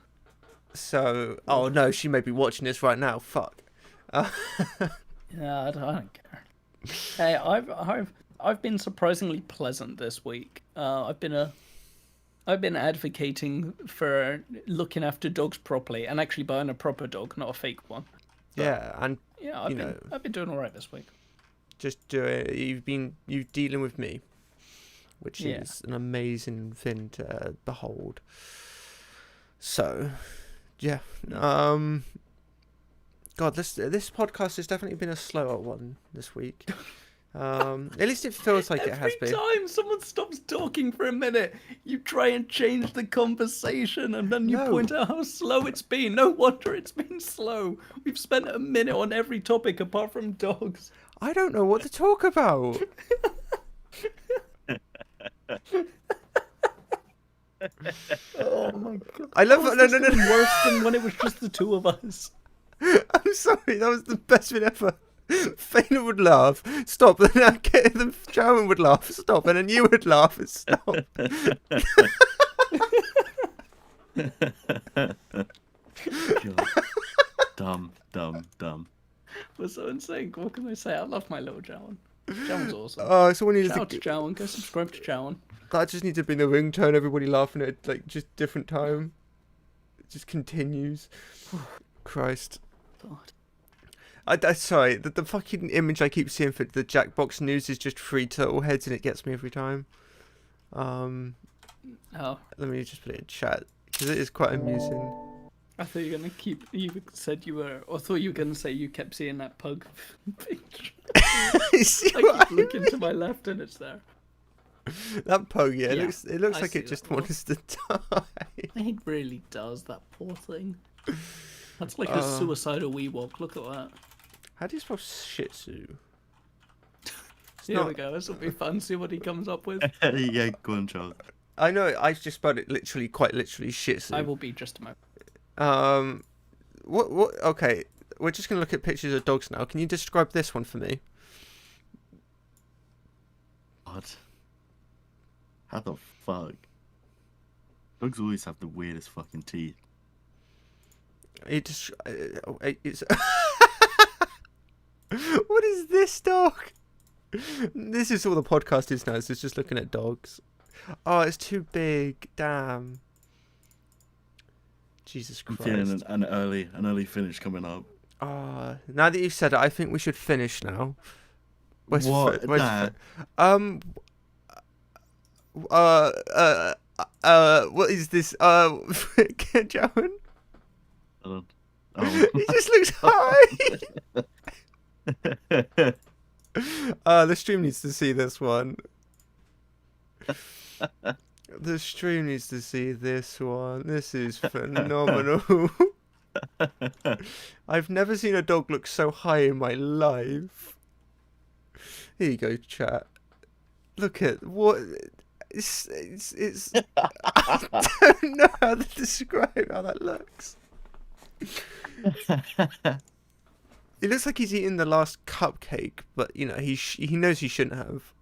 So, oh no, she may be watching this right now. Fuck. Yeah, I don't care. Hey, I've been surprisingly pleasant this week. I've been advocating for looking after dogs properly and actually buying a proper dog, not a fake one. Yeah, and Yeah, I've been doing all right this week. just do it. You've dealing with me, which Yeah. is an amazing thing to behold. So, yeah. God, this podcast has definitely been a slower one this week. At least it feels like it has Every been. time someone stops talking for a minute, you try and change the conversation, and then you No. point out how slow it's been. No wonder it's been slow. We've spent a minute on every topic apart from dogs. I don't know what to talk about. Oh my god! I love How is no, this no, no, even no. worse than when it was just the two of us. I'm sorry, that was the best bit ever. Faina would laugh, stop, and then the Sharon would laugh, stop, and then you would laugh and stop. God. Dumb. We're so insane. What can I say? I love my little Jowan. Jowan's awesome. Oh, someone needs Shout out to. to Jowan. Go subscribe to Jowan. That just needs to be the ringtone. Everybody laughing at like just different time. It just continues. Christ. God. Sorry, the fucking image I keep seeing for the Jackbox news is just 3 turtle heads, and it gets me every time. Oh, Let me just put it in chat because it is quite amusing. I thought you were gonna keep. You said you were. Or I thought you were gonna say you kept seeing that pug picture. See I what keep looking to my left and it's there. that pug, yeah, Yeah, it looks I like see it just that one. wants to die. It really does, that poor thing. That's like a Uh. suicidal Ewok. Look at that. How do you spell Shih Tzu? Here not- we go. This will be fun. See what he comes up with. Yeah, go on, Charles. I know I just spelled it literally, quite literally, Shih Tzu. I will be just a moment. What? Okay, we're just gonna look at pictures of dogs now. Can you describe this one for me? God. How the fuck? Dogs always have the weirdest fucking teeth. It just, it's. What is this dog? This is all the podcast is now. It's just looking at dogs. Oh, it's too big. Damn. Jesus I'm Christ. feeling an early finish coming up. Now that you've said it, I think we should finish now. Where's What? where's Nah. what is this? Joan? Hold on. He just looks high. The stream needs to see this one. The stream needs to see this one. This is phenomenal. I've never seen a dog look so high in my life. Here you go, chat. Look at what it's I don't know how to describe how that looks. It looks like he's eating the last cupcake, but you know he knows he shouldn't have.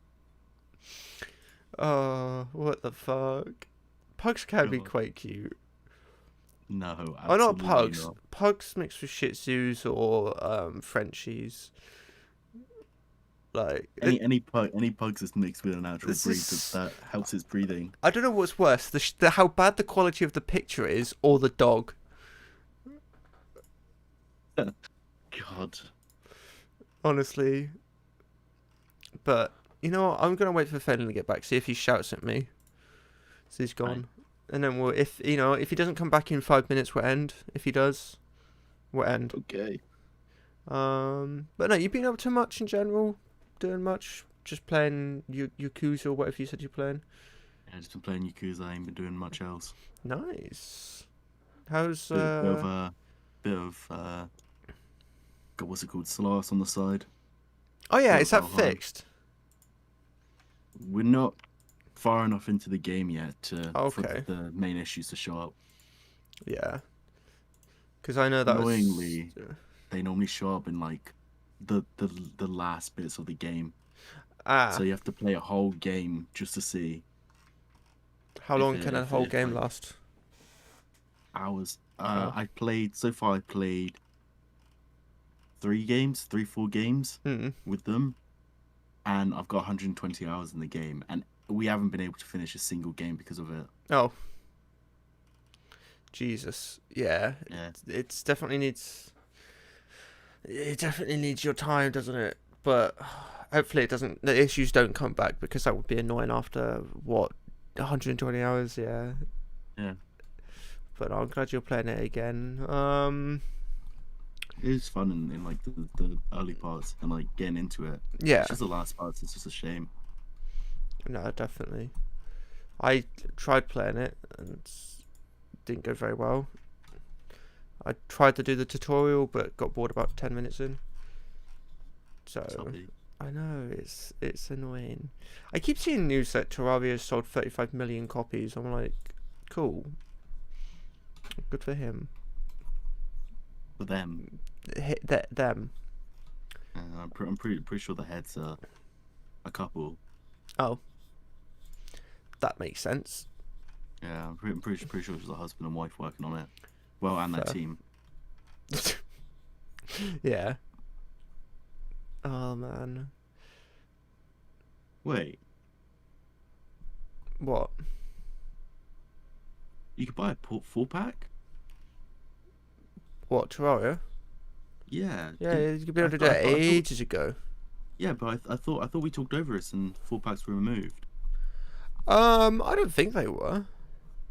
Oh, what the fuck? Pugs can be God. quite cute. No, Oh, not absolutely pugs. not. Pugs mixed with Shih Tzus or Frenchies. Like Any pugs that's mixed with a natural This breed is- that helps its breathing. I don't know what's worse: the how bad the quality of the picture is, or the dog. God. Honestly. But you know what? I'm gonna wait for Fenton to get back. See if he shouts at me. So he's gone, Right. and then we'll if he doesn't come back in 5 minutes, we'll end. If he does, we'll end. Okay. But no, you've been up to much in general. Doing much. Just playing Yakuza or whatever you said you're playing. Yeah, just been playing Yakuza. I ain't been doing much else. Nice. How's Bit of God, what's it called? Solaris on the side. Oh yeah, bit is that of Valheim. fixed? We're not far enough into the game yet for Okay. the main issues to show up. Yeah. Because I know that Annoyingly, was. They normally show up in like the last bits of the game. Ah. So you have to play a whole game just to see How if long it- can a if whole it, game like- last? hours. Oh. I played 3-4 games Hmm. with them, and I've got 120 hours in the game, and we haven't been able to finish a single game because of it. Oh. Jesus. Yeah. Yeah. It's definitely needs. It definitely needs your time, doesn't it? But hopefully it doesn't. The issues don't come back because that would be annoying after what 120 hours. Yeah. Yeah. But I'm glad you're playing it again. It is fun in like the early parts and like getting into it. Yeah. It's just the last parts. It's just a shame. No, definitely. I tried playing it and didn't go very well. I tried to do the tutorial but got bored about 10 minutes in. So Sorry. I know it's annoying. I keep seeing news that Terraria has sold 35 million copies. I'm like, cool. Good for him. For them, Them. I'm pretty sure the heads are a couple. Oh. That makes sense. Yeah, I'm pretty sure it was a husband and wife working on it. Well, and their Fair. team. Yeah. Oh man. Wait, What? you could buy a 4-pack? What, Terraria? Yeah. Yeah, didn't- you could be able to do I it thought- I thought- ages ago. Yeah, but I thought we talked over this and 4-packs were removed. I don't think they were.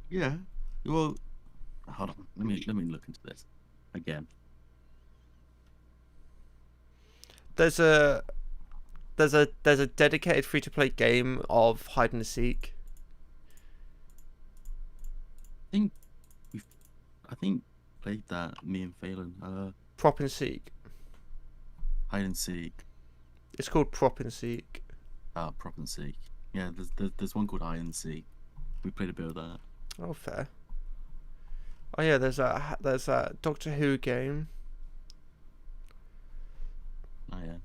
Yeah. Well, hold on. Let me look into this again. There's a dedicated free to play game of hide and seek. I think played that, me and Phelan. Prop and seek. Hide and seek. It's called Prop and seek. Prop and seek. Yeah, there's one called hide and seek. We played a bit of that. Oh, fair. Oh yeah, there's that Doctor Who game. Oh yeah.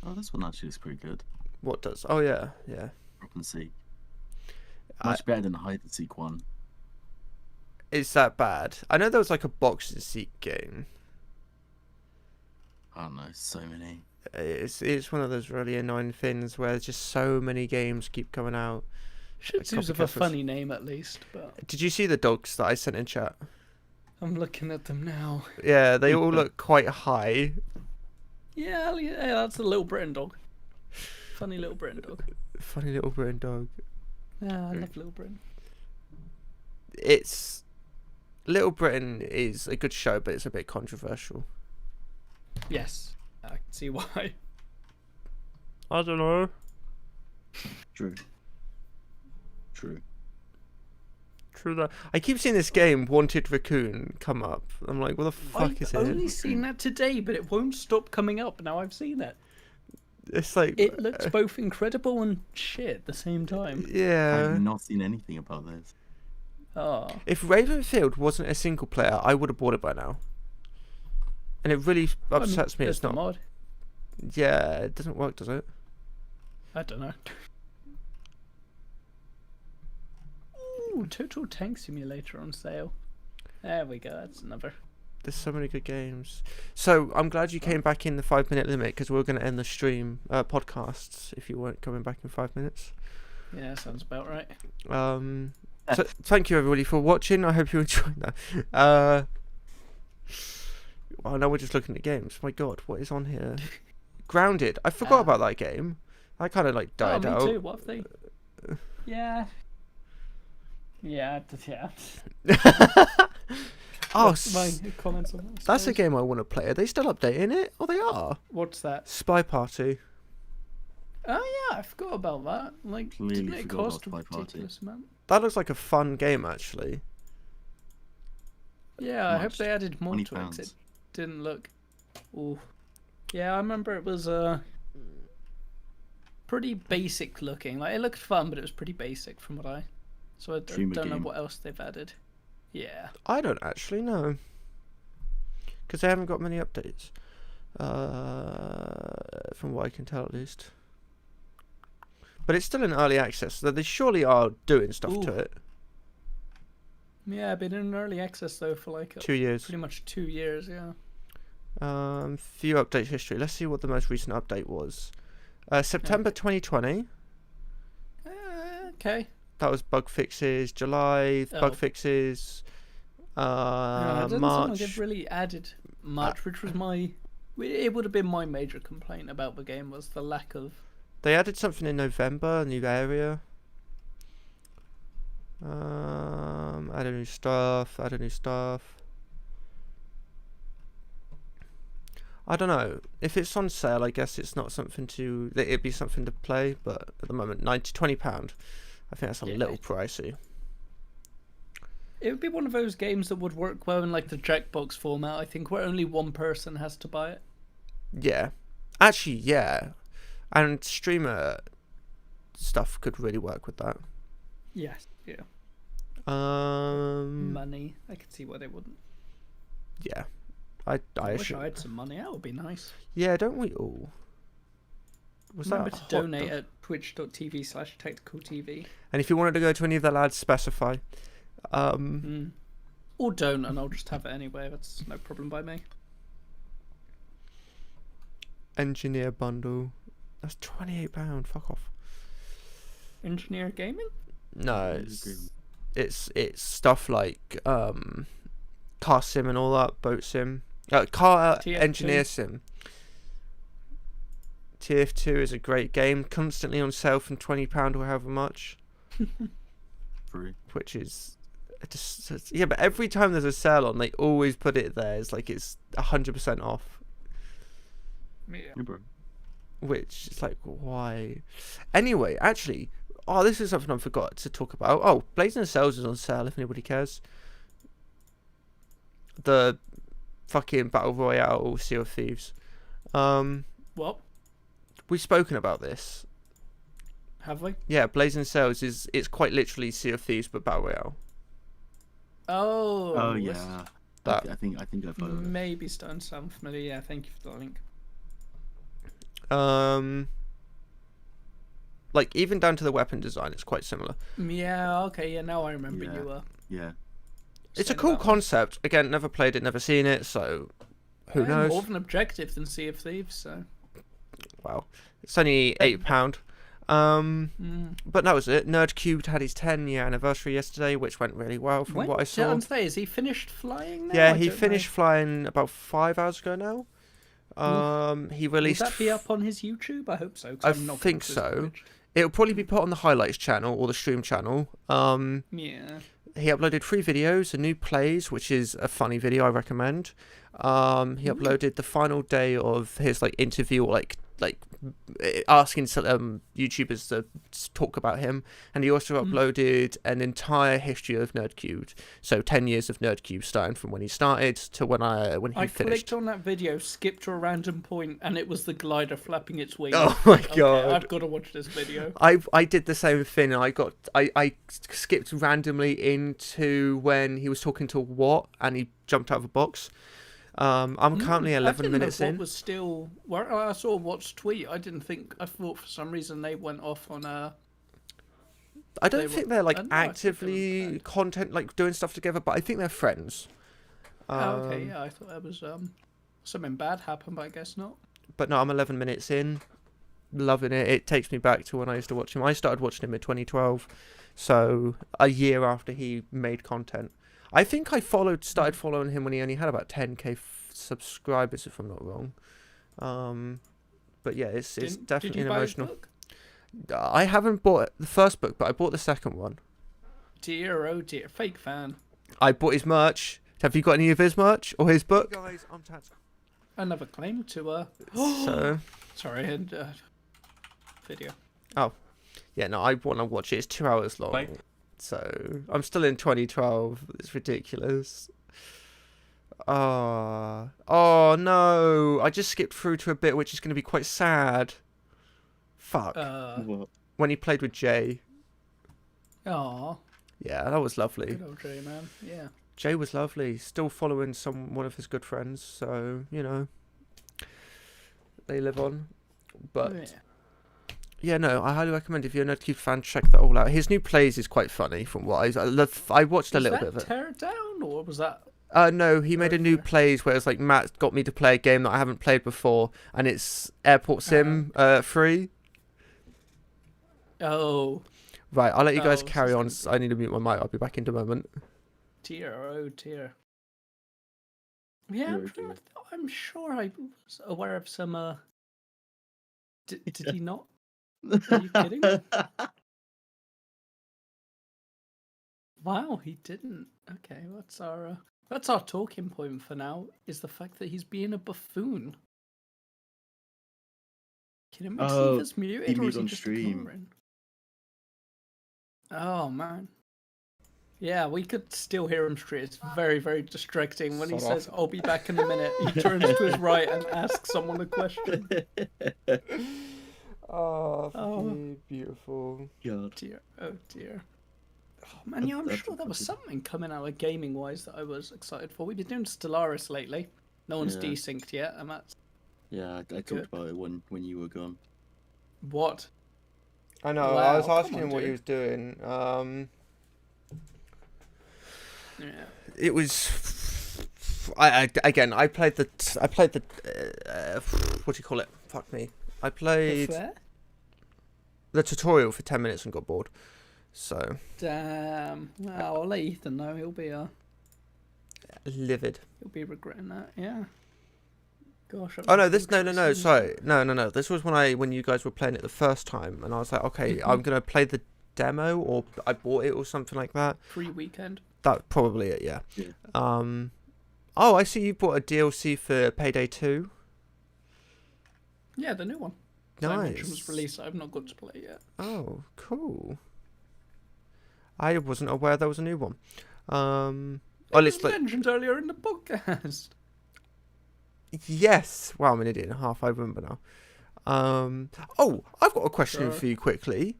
Oh, this one actually is pretty good. What does? Oh yeah, yeah. Prop and seek. I- Much better than the hide and seek one. Is that bad? I know there was like a box and seek game. I don't know, so many. It's one of those really annoying things where just so many games keep coming out. Should couple use of a customers. funny name at least, but Did you see the dogs that I sent in chat? I'm looking at them now. Yeah, they all look quite high. Yeah, that's a Little Britain dog. Funny Little Britain dog. Funny little Britain dog. Yeah, I love Little Britain. It's Little Britain is a good show, but it's a bit controversial. Yes, I can see why. I don't know. True. True. True that. I keep seeing this game, Wanted Raccoon, come up. I'm like, what the fuck I've is only it? seen that today, but it won't stop coming up. Now I've seen it. It's like, It looks both incredible and shit at the same time. yeah. I've not seen anything about this. Oh, If Ravenfield wasn't a single player, I would have bought it by now. And it really upsets me. there's It's the not. mod. Yeah, it doesn't work, does it? I don't know. Ooh, Total Tank Simulator on sale. There we go. That's another. There's so many good games. So I'm glad you came back in the 5-minute limit because we were going to end the stream podcasts if you weren't coming back in 5 minutes. Yeah, sounds about right. So thank you everybody for watching. I hope you enjoyed that. Oh, now we're just looking at games. My God, what is on here? Grounded. I forgot about that game. I kind of like died oh, me out. too. What have they? Yeah. Yeah. Yeah. Oh, What's my comments on that? I that's a suppose? game I want to play. Are they still updating it? Oh, they are. What's that? Spy Party. Oh yeah, I forgot about that. Like, Clearly didn't it forgot about cost a Spy Party. ridiculous amount? That looks like a fun game, actually. Yeah, I hope Much. they added more £20. to it. 'Cause it didn't look. Ooh. Yeah, I remember it was pretty basic looking. Like it looked fun, but it was pretty basic from what I. So I Dreamer don't know game. what else they've added. Yeah. I don't actually know. Because they haven't got many updates. From what I can tell, at least. But it's still in early access, so they surely are doing stuff to Ooh. it. Yeah, been in early access though for like 2 years. pretty much 2 years. Yeah. Few update history. Let's see what the most recent update was. September 2020. Okay. That was bug fixes. July, Oh. bug fixes. it doesn't seem like March. they've really added much, which was my. It would have been my major complaint about the game was the lack of. They added something in November, a new area. Add a new stuff. Add a new stuff. I don't know. If it's on sale, I guess it's not something to. It'd be something to play, but at the moment, £20. I think that's a Yeah. little pricey. It would be one of those games that would work well in like the Jackbox format, I think, where only one person has to buy it. Yeah. Actually, yeah. And streamer stuff could really work with that. Yes. Yeah. Um. Money. I could see why they wouldn't. Yeah. I wish assume. I had some money. That would be nice. Yeah, don't we all? Was Remember that to hot donate dog? at twitch.tv/tacticaltv. And if you wanted to go to any of the lads, specify. Or don't, and I'll just have it anyway. That's no problem by me. Engineer bundle. That's £28. Fuck off. Engineer Gaming? No, I agree. it's stuff like car sim and all that, boat sim, car TF2. engineer sim. TF2 is a great game, constantly on sale from £20 or however much, Free. which is yeah. But every time there's a sale on, they always put it there. It's like it's 100% off, Yeah. Yeah, bro. which is like why? Anyway, actually, this is something I forgot to talk about. Oh, Blazing Sails is on sale if anybody cares. The fucking Battle Royale Sea of Thieves. What? We've spoken about this. Have we? Yeah, Blazing Sails it's quite literally Sea of Thieves but Battle Royale. Oh. Oh this yeah. That- I think I've heard of it. Maybe starting to sound familiar. Yeah, thank you for the link. Like even down to the weapon design, it's quite similar. Yeah, okay, yeah, now I remember Yeah. you were. Yeah. It's a saying cool about one. concept. Again, never played it, never seen it, so who Yeah, knows? More of an objective than Sea of Thieves, so. Wow, it's only £8. But that was it. Nerdcubed had his 10-year anniversary yesterday, which went really well from what I saw. On today, is he finished flying now? Yeah, I he don't finished know. flying about 5 hours ago now. He Will released. that be up on his YouTube? I hope so. 'Cause I I'm not think gonna do so. Twitch. It'll probably be put on the highlights channel or the stream channel. Yeah. He uploaded 3 videos, a new plays, which is a funny video I recommend. He uploaded the final day of his like interview, or like asking YouTubers to talk about him, and he also uploaded an entire history of Nerdcubed. So 10 years of Nerdcube, starting from when he started to when he I finished. clicked on that video, skipped to a random point, and it was the glider flapping its wings. Oh my Okay, god! I've got to watch this video. I did the same thing. I skipped randomly into when he was talking to Watt and he jumped out of a box. I'm currently 11 minutes What in. was still? Well, I saw Watt's tweet. I didn't think. I thought for some reason they went off on I they don't were- think they're like I don't know, I think they were actively bad. content like doing stuff together, but I think they're friends. okay, yeah, I thought that was something bad happened, but I guess not. But no, I'm 11 minutes in, loving it. It takes me back to when I used to watch him. I started watching him in 2012, so a year after he made content. I think I started following him when he only had about 10k subscribers, if I'm not wrong. But yeah, it's Did definitely you an buy his emotional. book? I haven't bought the first book, but I bought the second one. Dear, oh dear, fake fan. I bought his merch. Have you got any of his merch or his book? Guys, I'm I never claimed to. So Sorry, and video. yeah, no, I want to watch it. It's 2 hours long. Bye. So I'm still in 2012. It's ridiculous. Oh no! I just skipped through to a bit which is going to be quite sad. Fuck. What? When he played with Jay. Aw, Yeah, that was lovely. good old J man. Yeah. Jay was lovely. Still following one of his good friends, so you know they live on. But Yeah. yeah, no, I highly recommend if you're a Nerdcube fan, check that all out. His new plays is quite funny from what I watched a Was little that bit of it. Tear It Down, or was that? No, he made a new Okay. plays where it's like Matt got me to play a game that I haven't played before, and it's Airport Sim 3. Oh, Right, I'll let you guys Oh, carry so on. it's I need to mute my mic. I'll be back in a moment. dear, oh dear. Yeah, Oh, dear. I'm sure I was aware of some. Did he not? Are you kidding? Wow, he didn't. Okay, that's our talking point for now. Is the fact that he's being a buffoon. Can it make see Oh, if it's muted he or is muted he on just stream. ignoring? Oh man. Yeah, we could still hear him straight. It's very, very distracting when he Sod says, "I'll be back in a minute." He turns to his right and asks someone a question. Oh, Oh. beautiful. God. Dear, oh dear. Oh man, yeah, I'm That's sure there was pathetic. something coming out of gaming wise that I was excited for. We've been doing Stellaris lately. No one's Yeah. desynced yet, and that's Yeah, I Good. talked about it when you were gone. what. I know. I was Wow, come asking on, him what he dude. was doing. Yeah. It was. I played the. What do you call it? Fuck me. I played Fair? the tutorial for 10 minutes and got bored. So Damn. Well, I'll let Ethan know. He'll be livid. regretting that. Yeah. Gosh. that Oh no, was this no. interesting. Sorry, no. This was when you guys were playing it the first time, and I was like, okay, I'm gonna play the demo, or I bought it or something like that. Free weekend. That's probably it. Yeah. Yeah. Oh, I see you bought a DLC for Payday 2. Yeah, the new one. I mentioned was Nice. released. I've not got to play it yet. Oh, cool. I wasn't aware there was a new one. Oh, It it's was like mentioned earlier in the podcast. yes. Well, I'm an idiot and a half. I remember now. Oh, I've got a question Sure. for you quickly.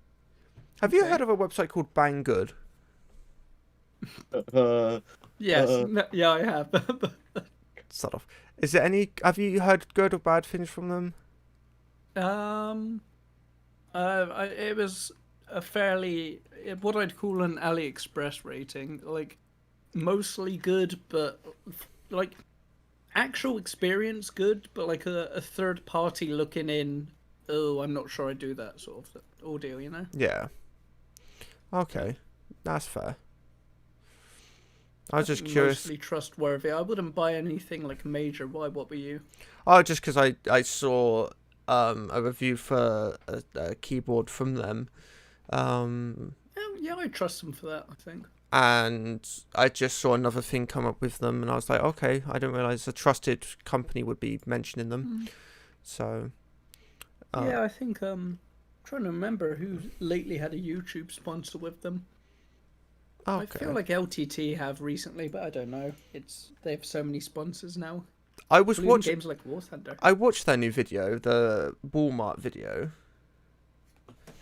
Have you Okay. heard of a website called Banggood? Yes. Uh, Yeah, I have. Sort of. Is there any? Have you heard good or bad things from them? It was a fairly what I'd call an AliExpress rating, like mostly good, but like actual experience good, but like a third party looking in. Oh, I'm not sure I do that sort of ordeal, you know. Yeah. Okay, that's fair. I was just curious. Mostly trustworthy. I wouldn't buy anything like major. Why? What were you? Oh, just because I saw a review for a keyboard from them, Yeah, I trust them for that. I think. and I just saw another thing come up with them, and I was like, okay, I didn't realize a trusted company would be mentioning them. So, Yeah, I think trying to remember who lately had a YouTube sponsor with them. I okay. feel like LTT have recently, but I don't know. They have so many sponsors now. I was Including watching. games like War Thunder. I watched their new video, the Walmart video.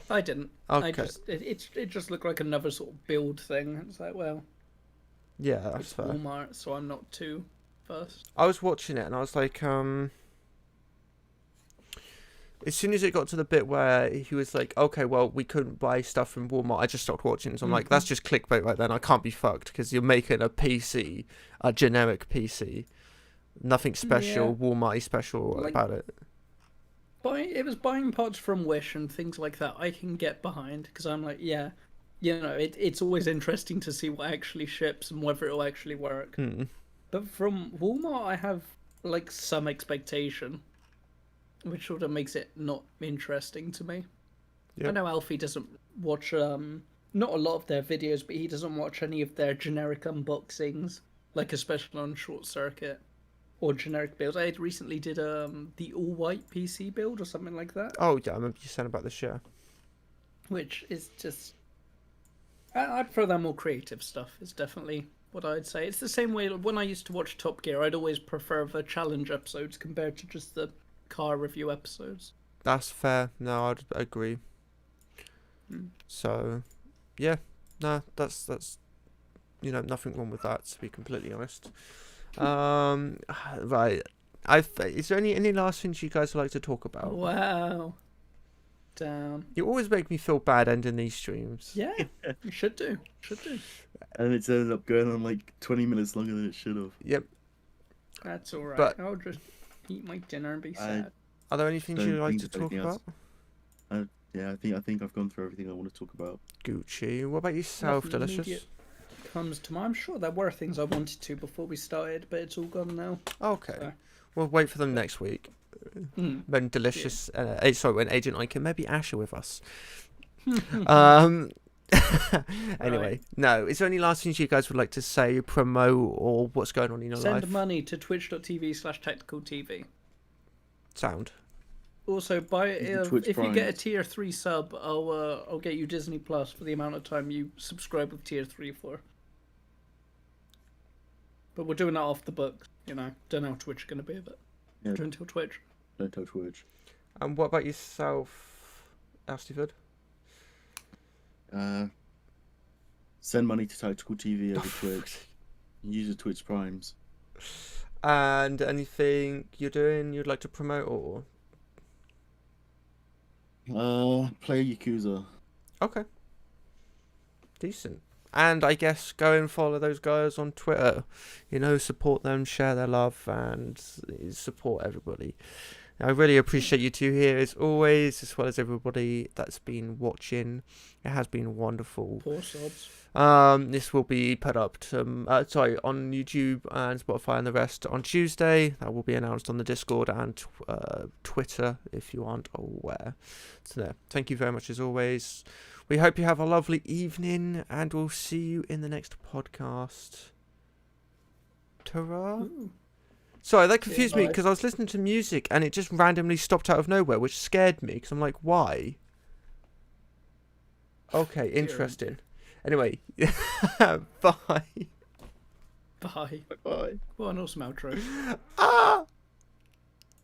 I didn't. Okay. It just looked like another sort of build thing. It's like, well, Yeah, that's it's fair. Walmart, so I'm not too fussed. I was watching it and I was like, as soon as it got to the bit where he was like, okay, well, we couldn't buy stuff from Walmart, I just stopped watching. So I'm like, that's just clickbait right then. I can't be fucked because you're making a PC, a generic PC. Nothing special, Yeah. Walmart special Like- about it. It was buying parts from Wish and things like that. I can get behind because I'm like, yeah, you know, it's always interesting to see what actually ships and whether it'll actually work. Hmm. But from Walmart, I have like some expectation, which sort of makes it not interesting to me. I Yep. know Alfie doesn't watch not a lot of their videos, but he doesn't watch any of their generic unboxings, like especially on Short Circuit or generic builds. I recently did the all white PC build or something like that, Oh, yeah, I remember you saying about this, yeah. which is just I'd throw that more creative stuff. Is definitely what I'd say. It's the same way when I used to watch Top Gear. I'd always prefer the challenge episodes compared to just the car review episodes. That's fair. No, I'd agree. So, yeah, no, that's nothing wrong with that, to be completely honest. Right. Is there any last things you guys would like to talk about? Wow. Damn. You always make me feel bad ending these streams. Yeah, you should do. Should do. And it's ended up going on like 20 minutes longer than it should have. Yep. That's all right. But- I'll just eat my dinner and be I- sad. Are there any things Don't you'd like think to there's talk anything else. about? Yeah, I think I've gone through everything I want to talk about. Gucci. What about yourself, Nothing Delicious? immediate comes to mind. I'm sure there were things I wanted to before we started, but it's all gone now. Okay. Sorry. We'll wait for them next week. When Delicious, when Agent I can maybe Asher with us. Anyway, no. Is there any last things you guys would like to say, promote, or what's going on in your Send life? money to twitch.tv/tacticaltv. Sound. Also, the Twitch if you get a Primes. tier 3 sub, I'll get you Disney Plus for the amount of time you subscribe with tier 3 for. But we're doing that off the books, you know. Don't know how Twitch is going to be, but Yeah. until Twitch. Don't touch Twitch. And what about yourself, Astiford? Send money to Tactical TV over Twitch. Use your Twitch Primes. And anything you're doing you'd like to promote, or? Play Yakuza. Okay. Decent. And I guess go and follow those guys on Twitter. You know, support them, share their love, and support everybody. I really appreciate you two here as always, as well as everybody that's been watching. It has been wonderful. Poor sobs. This will be put up to, on YouTube and Spotify and the rest on Tuesday. That will be announced on the Discord and Twitter if you aren't aware. So there. Thank you very much as always. We hope you have a lovely evening, and we'll see you in the next podcast. Ta-ra! Ooh. Sorry, that confused me bye. because I was listening to music and it just randomly stopped out of nowhere, which scared me because I'm like, why? Okay, interesting. Anyway, bye. Bye. Bye. Well, an awesome outro. Ah!